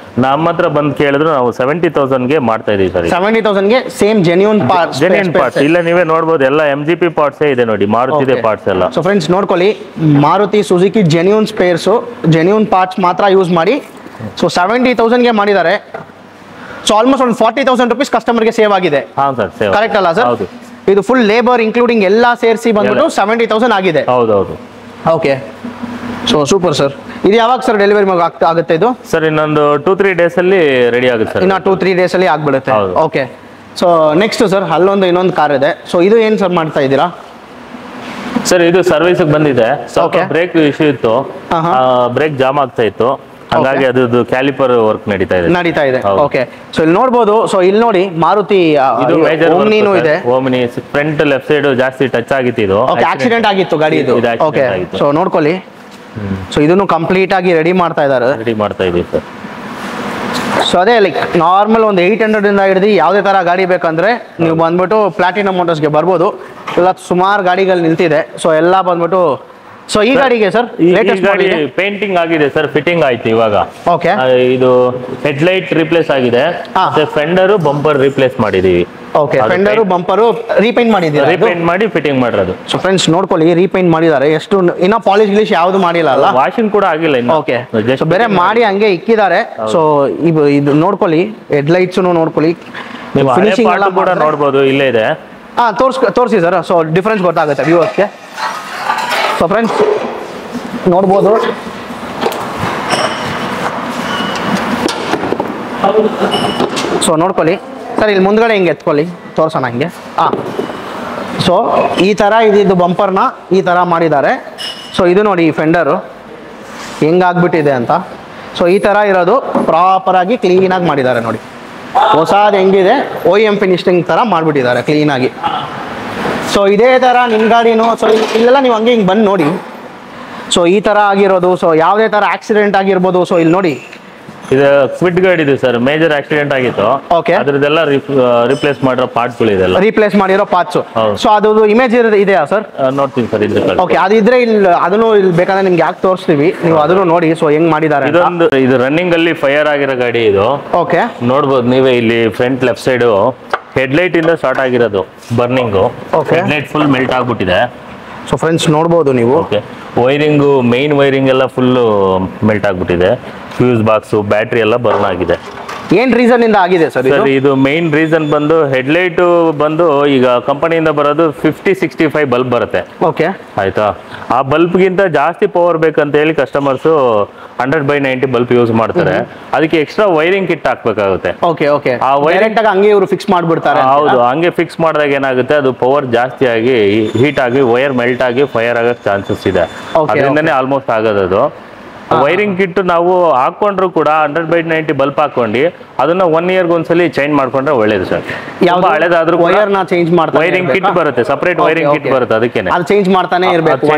ನಮ್ಮ ಹತ್ರ ಬಂದು ಕೇಳಿದ್ರು ನಾವು 70,000ಗೆ ಮಾಡ್ತಾ ಇದೀವಿ ಸರ್. 70,000ಗೆ ಸೇಮ್ ಜೆನ್ಯೂನ್ ಪಾರ್ಟ್ಸ್. ಇಲ್ಲ ನೀವೇ ನೋಡ್ಬೋದು, ಎಲ್ಲ MGP ಪಾರ್ಟ್ಸ್ ಇದೆ ನೋಡಿ, ಮಾರುತಿದೆ ಪಾರ್ಟ್ಸ್ ಎಲ್ಲ. ಸೊ ಫ್ರೆಂಡ್ಸ್ ನೋಡ್ಕೊಳ್ಳಿ, Maruti Suzuki genuine spares genuine parts ಮಾತ್ರ ಯೂಸ್ ಮಾಡಿ. ಸೊ 70,000ಗೆ ಮಾಡಿದ್ದಾರೆ. ಸೊ ಆಲ್ಮೋಸ್ಟ್ ಒಂದು 40,000 rupees ಕಸ್ಟಮರ್ಗೆ ಸೇವ್ ಆಗಿದೆ. ಕರೆಕ್ಟ್ ಅಲ್ಲ ಸರ್? ಇದು ಫುಲ್ ಲೇಬರ್ ಇನ್ಕ್ಲೂಡಿಂಗ್ ಎಲ್ಲ ಸೇರಿಸಿ ಬಂದ್ಬಿಟ್ಟು 70,000 ಆಗಿದೆ. ಹೌದೌದು. ಓಕೆ. So super sir. ಇದು ಯಾವಾಗ ಸರ್ ಡೆಲಿವರಿ ಆಗುತ್ತೆ ಇದು? ಸರ್ ಇನ್ನೊಂದು 2-3 days ಅಲ್ಲಿ ರೆಡಿ ಆಗುತ್ತೆ ಸರ್. ಇನ್ನು 2-3 days ಅಲ್ಲಿ ಆಗ್ಬಿಡುತ್ತೆ. ಓಕೆ. ಸೊ ನೆಕ್ಸ್ಟ್ ಸರ್ ಇನ್ನೊಂದು ಕಾರ್ ಇದೆ. ಸೊ ಇದು ಏನ್ ಸರ್ ಮಾಡ್ತಾ ಇದ್ದೀರಾ? ಸರ್ ಇದು ಸರ್ವಿಸ್ ಬಂದಿದೆ. ಸ್ವಲ್ಪ ಬ್ರೇಕ್ ಇಶ್ಯೂ ಇತ್ತು, ಬ್ರೇಕ್ ಜಾಮ್ ಆಗ್ತಾ ಇತ್ತು, ಹಾಗಾಗಿ ಅದು ಕ್ಯಾಲಿಪರ್ ವರ್ಕ್ ನಡೀತಾ ಇದೆ. ಓಕೆ. ಸೊ ಇಲ್ಲಿ ನೋಡಬಹುದು. ಸೊ ಇಲ್ಲಿ ನೋಡಿ ಮಾರುತಿ ಓಮ್ನಿನೂ ಇದೆ. ಓಮ್ನಿ ಫ್ರಂಟ್ ಲೆಫ್ಟ್ ಸೈಡ್ ಜಾಸ್ತಿ ಟಚ್ ಆಗಿತ್ತು. ಇದು ಆಕ್ಸಿಡೆಂಟ್ ಆಗಿತ್ತು ಗಾಡಿ ಇದು. ಓಕೆ. ಸೊ ನೋಡ್ಕೊಳ್ಳಿ. ಸೊ ಇದನ್ನು ಕಂಪ್ಲೀಟ್ ಆಗಿ ರೆಡಿ ಮಾಡ್ತಾ ಇದೀವಿ ಸರ್. ಸೊ ಅದೇ ಲೈಕ್ ನಾರ್ಮಲ್ ಒಂದು 800 ಇಂದ ಹಿಡಿದು ಯಾವುದೇ ತರ ಗಾಡಿ ಬೇಕಂದ್ರೆ ನೀವು ಬಂದ್ಬಿಟ್ಟು ಪ್ಲಾಟಿನಮ್ ಮೋಟರ್ಸ್ಗೆ ಬರ್ಬೋದು. ಎಲ್ಲ ಸುಮಾರು ಗಾಡಿಗಳು ನಿಂತಿದೆ. ಸೊ ಎಲ್ಲ ಬಂದ್ಬಿಟ್ಟು ಸೊ ಈ ಗಾಡಿಗೆ ಸರ್ ಲೇಟೆಸ್ಟ್ ಗಾಡಿ ಪೇಂಟಿಂಗ್ ಆಗಿದೆ ಸರ್, ಫಿಟ್ಟಿಂಗ್ ಆಯ್ತು ಇವಾಗ. ಓಕೆ. ಇದು ಹೆಡ್ ಲೈಟ್ ರಿಪ್ಲೇಸ್ ಆಗಿದೆ, ಫೆಂಡರ್ ಬಂಪರ್ ರಿಪ್ಲೇಸ್ ಮಾಡಿದೀವಿ. ಓಕೆ. ಫೆಂಡರ್ ಬಂಪರ್ ರೀಪೇಂಟ್ ಮಾಡಿದ್ದೀರಾ? ರೀಪೇಂಟ್ ಮಾಡಿ ಫಿಟ್ಟಿಂಗ್ ಮಾಡಿರೋದು. ಸೊ ಫ್ರೆಂಡ್ಸ್ ನೋಡ್ಕೊಳ್ಳಿ, ರೀಪೇಂಟ್ ಮಾಡಿದ್ದಾರೆ. ಎಷ್ಟು ಇನ್ನ ಪಾಲಿಶ್ ಗಿಲಿಶ್ ಯಾವುದು ಮಾಡಿಲ್ಲ ಅಲ್ಲ? ವಾಷಿಂಗ್ ಕೂಡ ಆಗಿಲ್ಲ ಇನ್ನು. ಓಕೆ. ಸೊ ಬೇರೆ ಮಾಡಿ ಹಂಗೆ ಇಕ್ಕಿದ್ದಾರೆ. ಸೊ ಇದು ನೋಡ್ಕೊಳ್ಳಿ, ಹೆಡ್ ಲೈಟ್ಸ್ ನೋಡ್ಕೊಳ್ಳಿ, ಫಿನಿಶಿಂಗ್ ಎಲ್ಲ ಕೂಡ ನೋಡ್ಬೋದು, ಇಲ್ಲೇ ಇದೆ. ತೋರಿಸಿ ಸರ್. ಸೊ ಡಿಫ್ರೆನ್ಸ್ ಗೊತ್ತಾಗುತ್ತೆ ವ್ಯೂವರ್ಸ್ಗೆ. ಸೊ ಫ್ರೆಂಡ್ಸ್ ನೋಡ್ಬೋದು. ಸೊ ನೋಡ್ಕೊಳ್ಳಿ ಸರ್, ಇಲ್ಲಿ ಮುಂದ್ಗಡೆ ಹಿಂಗೆ ಎತ್ಕೊಳ್ಳಿ, ತೋರ್ಸೋಣ ಹಿಂಗೆ. ಸೊ ಈ ಥರ ಇದು ಬಂಪರ್ನ ಈ ಥರ ಮಾಡಿದ್ದಾರೆ. ಸೊ ಇದು ನೋಡಿ ಈ ಫೆಂಡರು ಹೆಂಗಾಗ್ಬಿಟ್ಟಿದೆ ಅಂತ. ಸೊ ಈ ಥರ ಇರೋದು ಪ್ರಾಪರಾಗಿ ಕ್ಲೀನಾಗಿ ಮಾಡಿದ್ದಾರೆ ನೋಡಿ. ಹೊಸದು ಹೆಂಗಿದೆ OEM ಫಿನಿಶಿಂಗ್ ಥರ ಮಾಡಿಬಿಟ್ಟಿದ್ದಾರೆ ಕ್ಲೀನಾಗಿ. ಸೊ ಇದೇ ಥರ ನಿಮ್ಮ ಗಾಡಿನೂ ಸೊ ಇಲ್ಲೆಲ್ಲ ನೀವು ಹಂಗೆ ಹಿಂಗೆ ಬಂದು ನೋಡಿ. ಸೊ ಈ ಥರ ಆಗಿರೋದು. ಸೊ ಯಾವುದೇ ಥರ ಆಕ್ಸಿಡೆಂಟ್ ಆಗಿರ್ಬೋದು. ಸೊ ಇಲ್ಲಿ ನೋಡಿ, ಇದು ಕ್ವಿಡ್ ಗಾಡಿ ಇದೆ ಸರ್, ಮೇಜರ್ ಆಕ್ಸಿಡೆಂಟ್ ಆಗಿತ್ತು. ಓಕೆ. ಅದ್ರದ್ದೆಲ್ಲ ರಿಪ್ಲೇಸ್ ಮಾಡಿರೋ ಪಾರ್ಟ್ಗಳು ಇದೆಲ್ಲ. ರೀಪ್ಲೇಸ್ ಮಾಡಿರೋ ಪಾರ್ಟ್ಸ್. ಸೊ ಅದು ಇಮೇಜ್ ಇದೆಯಾ ಸರ್? ನೋಡ್ತೀನಿ ಸರ್ ಇದ್ರೆ. ಓಕೆ. ಅದಿದ್ರೆ ಅದನ್ನು ಇಲ್ಲಿ ಬೇಕಾದ್ರೆ ನಿಮ್ಗೆ ಯಾಕೆ ತೋರಿಸ್ತೀವಿ, ನೀವು ಅದನ್ನು ನೋಡಿ. ಸೊ ಹೆಂಗ್ ಮಾಡಿದ್ದಾರೆ. ಇದು ರನ್ನಿಂಗ್ ಅಲ್ಲಿ ಫೈರ್ ಆಗಿರೋ ಗಾಡಿ ಇದು. ಓಕೆ. ನೋಡ್ಬೋದು ನೀವೇ ಇಲ್ಲಿ ಫ್ರಂಟ್ ಲೆಫ್ಟ್ ಸೈಡ್ ಹೆಡ್ಲೈಟ್ ಇಂದ ಸ್ಟಾರ್ಟ್ ಆಗಿರೋದು ಬರ್ನಿಂಗು. ಹೆಡ್ಲೈಟ್ ಫುಲ್ ಮೆಲ್ಟ್ ಆಗ್ಬಿಟ್ಟಿದೆ. ಸೊ ಫ್ರೆಂಡ್ಸ್ ನೋಡ್ಬೋದು ನೀವು. ಓಕೆ. ವೈರಿಂಗು ಮೇನ್ ವೈರಿಂಗ್ ಎಲ್ಲ ಫುಲ್ ಮೆಲ್ಟ್ ಆಗ್ಬಿಟ್ಟಿದೆ. ಫ್ಯೂಸ್ ಬಾಕ್ಸ್ ಬ್ಯಾಟ್ರಿ ಎಲ್ಲ ಬರ್ನ್ ಆಗಿದೆ. ಏನ್ ರೀಸನ್ ಇಂದ ಆಗಿದೆ ಸರ್? ಇದು ಮೇನ್ ರೀಸನ್ ಬಂದು ಹೆಡ್ಲೈಟ್ ಬಂದು ಈಗ ಕಂಪನಿಯಿಂದ ಬರೋದು 50-65 ಬಲ್ಬ್ ಬರುತ್ತೆ. ಓಕೆ. ಆಯ್ತಾ? ಆ ಬಲ್ಬ್ಗಿಂತ ಜಾಸ್ತಿ ಪವರ್ ಬೇಕಂತ ಹೇಳಿ ಕಸ್ಟಮರ್ಸ್ 100/90 ಬಲ್ಬ್ ಯೂಸ್ ಮಾಡ್ತಾರೆ. ಅದಕ್ಕೆ ಎಕ್ಸ್ಟ್ರಾ ವೈರಿಂಗ್ ಕಿಟ್ ಹಾಕ್ಬೇಕಾಗುತ್ತೆ. ಓಕೆ. ಓಕೆ. ಆ ವೈರಿಂಗ್ ಹಂಗೆ ಇವರು ಫಿಕ್ಸ್ ಮಾಡ್ಬಿಡ್ತಾರೆ. ಹೌದು, ಹಂಗೆ ಫಿಕ್ಸ್ ಮಾಡಿದಾಗ ಏನಾಗುತ್ತೆ, ಅದು ಪವರ್ ಜಾಸ್ತಿ ಆಗಿ ಹೀಟ್ ಆಗಿ ವೈರ್ ಮೆಲ್ಟ್ ಆಗಿ ಫೈರ್ ಆಗಕ್ಕೆ ಚಾನ್ಸಸ್ ಇದೆ. ಅದರಿಂದನೇ ಆಲ್ಮೋಸ್ಟ್ ಆಗೋದು. ವೈರಿಂಗ್ ಕಿಟ್ ನಾವು ಹಾಕೊಂಡ್ರು ಕೂಡ 100/90 ಬಲ್ಬ್ ಹಾಕೊಂಡು ಅದನ್ನ 1 year ಒಂದ್ಸಲಿ ಚೇಂಜ್ ಮಾಡ್ಕೊಂಡ್ರೆ ಒಳ್ಳೇದು ಸರ್. ಹಳೆದಾದ್ರೂ ವೈರಿಂಗ್ ಕಿಟ್ ಬರುತ್ತೆ, ಸಪರೇಟ್ ವೈರಿಂಗ್ ಕಿಟ್ ಬರುತ್ತೆ, ಅದಕ್ಕೇನೆ ಅದು ಚೇಂಜ್ ಮಾಡ್ತಾನೆ ಇರಬೇಕು.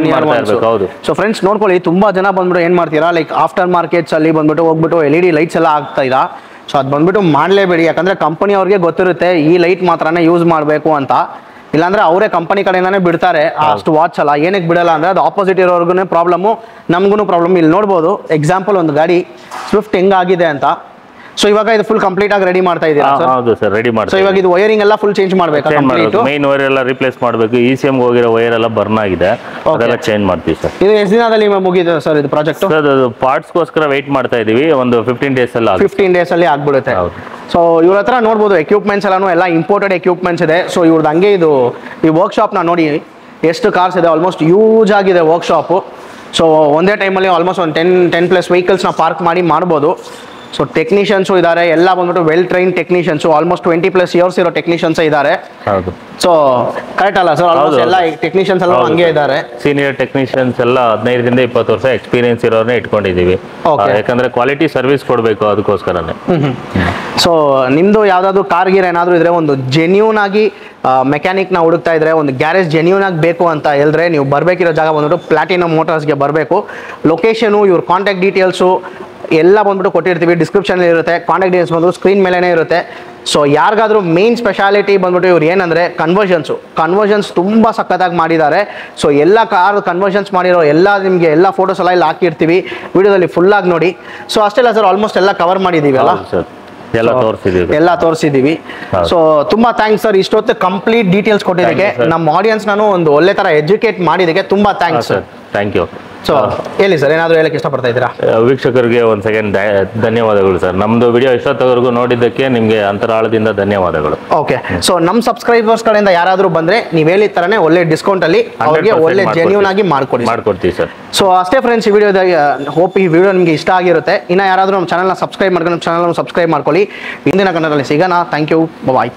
ಹೌದು. ಸೊ ಫ್ರೆಂಡ್ಸ್ ನೋಡ್ಕೊಳ್ಳಿ, ತುಂಬಾ ಜನ ಬಂದ್ಬಿಟ್ಟು ಏನ್ ಮಾಡ್ತೀರಾ, ಲೈಕ್ ಆಫ್ಟರ್ ಮಾರ್ಕೆಟ್ಸ್ ಅಲ್ಲಿ ಬಂದ್ಬಿಟ್ಟು ಹೋಗ್ಬಿಟ್ಟು LED ಲೈಟ್ಸ್ ಎಲ್ಲ ಆಗ್ತಾ ಇರಾ. ಸೊ ಅದು ಬಂದ್ಬಿಟ್ಟು ಮಾಡಲೇಬೇಡಿ. ಯಾಕಂದ್ರೆ ಕಂಪನಿ ಅವ್ರಿಗೆ ಗೊತ್ತಿರುತ್ತೆ ಈ ಲೈಟ್ ಮಾತ್ರನೇ ಯೂಸ್ ಮಾಡಬೇಕು ಅಂತ. ಇಲ್ಲಾಂದ್ರೆ ಅವರೇ ಕಂಪನಿ ಕಡೆಯಿಂದಾನೇ ಬಿಡ್ತಾರೆ. ಅಷ್ಟು ವಾಚ್ ಅಲ್ಲ. ಏನಕ್ಕೆ ಬಿಡಲ್ಲ ಅಂದ್ರೆ ಅದು ಆಪೋಸಿಟ್ ಇರೋರ್ಗು ಪ್ರಾಬ್ಲಮ್ಮು, ನಮಗೂ ಪ್ರಾಬ್ಲಮ್. ಇಲ್ಲಿ ನೋಡ್ಬೋದು ಎಕ್ಸಾಂಪಲ್ ಒಂದು ಗಾಡಿ ಸ್ವಿಫ್ಟ್ ಹೆಂಗಾಗಿದೆ ಅಂತ. ಸೊ ಇವಾಗ ಇದು ಫುಲ್ ಕಂಪ್ಲೀಟ್ ಆಗಿ ರೆಡಿ ಮಾಡ್ತಾ ಇದ್ದೀರಾ ಸರ್? ಹೌದು ಸರ್, ರೆಡಿ ಸೊ ಮಾಡ್ತೀವಿ. ಇವಾಗ ಇದು ವೈರಿಂಗ್ ಎಲ್ಲ ಫುಲ್ ಚೇಂಜ್ ಮಾಡಬೇಕಾ? ಕಂಪ್ಲೀಟ್ ಮೈನ್ ವೈರ್ ಎಲ್ಲ ರಿಪ್ಲೇಸ್ ಮಾಡಬೇಕು. ECM ಹೋಗಿರೋ ವೈರ್ ಎಲ್ಲ ಬರ್ನ್ ಆಗಿದೆ, ಅದೆಲ್ಲ ಚೇಂಜ್ ಮಾಡ್ತೀವಿ ಸರ್. ಇದು ಎಷ್ಟು ದಿನದಲ್ಲಿ ಮುಗಿದ ಸರ್ ಇದು ಪ್ರಾಜೆಕ್ಟ್? ಸರ್ ಅದು ಪಾರ್ಟ್ಸ್ಗೋಸ್ಕರ ವೆಯ್ಟ್ ಮಾಡ್ತಾ ಇದೀವಿ, ಒಂದು 15 days ಅಲ್ಲಿ 15 days ಅಲ್ಲಿ ಆಗ್ಬಿಡುತ್ತೆ. ಹೌದು. ಸೊ ಇವ್ರ ಹತ್ರ ನೋಡ್ಬೋದು ಎಕ್ವಿಪ್ಮೆಂಟ್ಸ್ ಎಲ್ಲ ಇಂಪೋರ್ಟೆಡ್ ಎಕ್ವಿಪ್ಮೆಂಟ್ಸ್ ಇದೆ. ಸೊ ಇವ್ರದ್ದು ಹಂಗೆ ಇದು ಈ ವರ್ಕ್ಶಾಪ್ನ ನೋಡಿ ಎಷ್ಟು ಕಾರ್ಸ್ ಇದೆ, ಆಲ್ಮೋಸ್ಟ್ ಯೂಸ್ ಆಗಿದೆ ವರ್ಕ್ಶಾಪು. ಸೊ ಒಂದೇ ಟೈಮಲ್ಲಿ ಆಲ್ಮೋಸ್ಟ್ ಒಂದು 10+ ವೆಹಿಕಲ್ಸ್ನ ಪಾರ್ಕ್ ಮಾಡ್ಬೋದು. ಸೊ ಟೆಕ್ನಿಷಿಯನ್ಸು ಇದ್ದಾರೆ, ಎಲ್ಲ ಬಂದ್ಬಿಟ್ಟು well train technicians, almost 20+ years ಇರೋ ಟೆಕ್ನಿಷಿಯನ್ಸ್ ಇದ್ದಾರೆ. ಹೌದು. ಸೊ ಕರೆಕ್ಟ್ ಅಲ್ಲ ಸರ್? ಆಲ್ಮೋಸ್ಟ್ ಎಲ್ಲ ಟೆಕ್ನಿಷಿಯನ್ಸ್ ಎಲ್ಲ ಹಂಗೆ ಇದ್ದಾರೆ. ಸೀನಿಯರ್ ಟೆಕ್ನಿಷಿಯನ್ಸ್ ಎಲ್ಲ 15 20 ವರ್ಷ ಎಕ್ಸ್ಪೀರಿಯನ್ಸ್ ಇರೋರನ್ನೇ ಇಟ್ಕೊಂಡಿದೀವಿ, ಯಾಕಂದ್ರೆ ಕ್ವಾಲಿಟಿ ಸರ್ವಿಸ್ ಕೊಡಬೇಕು, ಅದಕ್ಕೋಸ್ಕರನೇ. ಸೊ ನಿಮ್ದು ಯಾವ್ದಾದ್ರು ಕಾರ್ ಗೀರ್ ಏನಾದ್ರು ಇದ್ರೆ, ಒಂದು ಜೆನ್ಯೂನ್ ಆಗಿ ಮೆಕ್ಯಾನಿಕ್ನ ಹುಡುಕ್ತಾ ಇದ್ರೆ, ಒಂದು ಗ್ಯಾರೇಜ್ ಜೆನ್ಯೂನ್ ಆಗಿ ಬೇಕು ಅಂತ ಹೇಳಿದ್ರೆ ನೀವು ಬರಬೇಕಿರೋ ಜಾಗ ಬಂದ್ಬಿಟ್ಟು ಪ್ಲಾಟಿನಮ್ ಮೋಟಾರ್ಸ್ಗೆ ಬರಬೇಕು. ಲೊಕೇಶನು, ಇವ್ರ ಕಾಂಟ್ಯಾಕ್ಟ್ ಡೀಟೇಲ್ಸು ಎಲ್ಲ ಬಂದ್ಬಿಟ್ಟು ಕೊಟ್ಟಿರ್ತೀವಿ, ಡಿಸ್ಕ್ರಿಪ್ಷನ್ ಇರುತ್ತೆ. ಕಾಂಟ್ಯಾಕ್ಟ್ ಡೀಟೇಲ್ಸ್ ಬಂದು ಸ್ಕ್ರೀನ್ ಮೇಲೇ ಇರುತ್ತೆ. ಸೊ ಯಾರಿಗಾದ್ರೂ ಮೇನ್ ಸ್ಪೆಷಾಲಿಟಿ ಬಂದ್ಬಿಟ್ಟು ಇವ್ರು ಏನಂದರೆ ಕನ್ವರ್ಷನ್ಸ್ ತುಂಬ ಸಖತ್ತಾಗಿ ಮಾಡಿದ್ದಾರೆ. ಸೊ ಎಲ್ಲ ಕಾರ್ ಕನ್ವರ್ಷನ್ಸ್ ಮಾಡಿರೋ ನಿಮಗೆ ಎಲ್ಲ ಫೋಟೋಸ್ ಎಲ್ಲ ಇಲ್ಲಿ ಹಾಕಿರ್ತೀವಿ, ವಿಡಿಯೋದಲ್ಲಿ ಫುಲ್ಲಾಗಿ ನೋಡಿ. ಸೊ ಅಷ್ಟೆಲ್ಲ ಸರ್, ಆಲ್ಮೋಸ್ಟ್ ಎಲ್ಲ ಕವರ್ ಮಾಡಿದ್ದೀವಿ ಅಲ್ಲ? ಎಲ್ಲ ತೋರಿಸಿದ್ದೀವಿ. ಸೊ ತುಂಬಾ ಥ್ಯಾಂಕ್ಸ್ ಸರ್, ಇಷ್ಟೊತ್ತು ಕಂಪ್ಲೀಟ್ ಡೀಟೇಲ್ಸ್ ಕೊಟ್ಟಿದ್ದಕ್ಕೆ, ನಮ್ಮ ಆಡಿಯನ್ಸ್ ನಾನು ಒಂದು ಒಳ್ಳೆ ತರ ಎಜುಕೇಟ್ ಮಾಡಿದ್ದಕ್ಕೆ ತುಂಬಾ thanks sir. Thank you. So ಹೇಳಿ ಸರ್, ಏನಾದರೂ ಹೇಳಕ್ಕೆ ಇಷ್ಟಪಡ್ತಾ ಇದ್ದೀರಾ? ವೀಕ್ಷಕರಿಗೆ ಒಂದು ಸೆಕೆಂಡ್ ಧನ್ಯವಾದಗಳು ಸರ್. ನಮ್ಮದು ವಿಡಿಯೋ ಇಷ್ಟೊತ್ತವರೆಗೂ ನೋಡಿದ್ದಕ್ಕೆ ನಿಮಗೆ ಅಂತರಾಳದಿಂದ ಧನ್ಯವಾದಗಳು. ಓಕೆ. ಸೊ ನಮ್ಮ ಸಬ್ಸ್ಕ್ರೈಬರ್ಸ್ ಕಡೆಯಿಂದ ಯಾರಾದರೂ ಬಂದರೆ ನೀವು ಹೇಳಿದ ಥರನೇ ಒಳ್ಳೆ ಡಿಸ್ಕೌಂಟಲ್ಲಿ ಅವ್ರಿಗೆ ಒಳ್ಳೆ ಜೆನ್ಯೂನ್ ಆಗಿ ಮಾಡ್ಕೊಡ್ತೀವಿ ಸರ್. ಸೊ ಅಷ್ಟೇ ಫ್ರೆಂಡ್ಸ್, ಈ ವಿಡಿಯೋದ ಹೋಪ್ ಈ ವಿಡಿಯೋ ನಿಮಗೆ ಇಷ್ಟ ಆಗಿರುತ್ತೆ. ಇನ್ನು ಯಾರಾದರೂ ನಮ್ಮ ಚಾನಲ್ನ ಸಬ್ಸ್ಕ್ರೈಬ್ ಮಾಡ್ಕೊಂಡು ನಮ್ಮ ಚಾನಲ್ನ ಸಬ್ಸ್ಕ್ರೈಬ್ ಮಾಡ್ಕೊಳ್ಳಿ. ಇಂದಿನ ಕನ್ನಡದಲ್ಲಿ ಸಿಗೋಣ. Thank you, bye.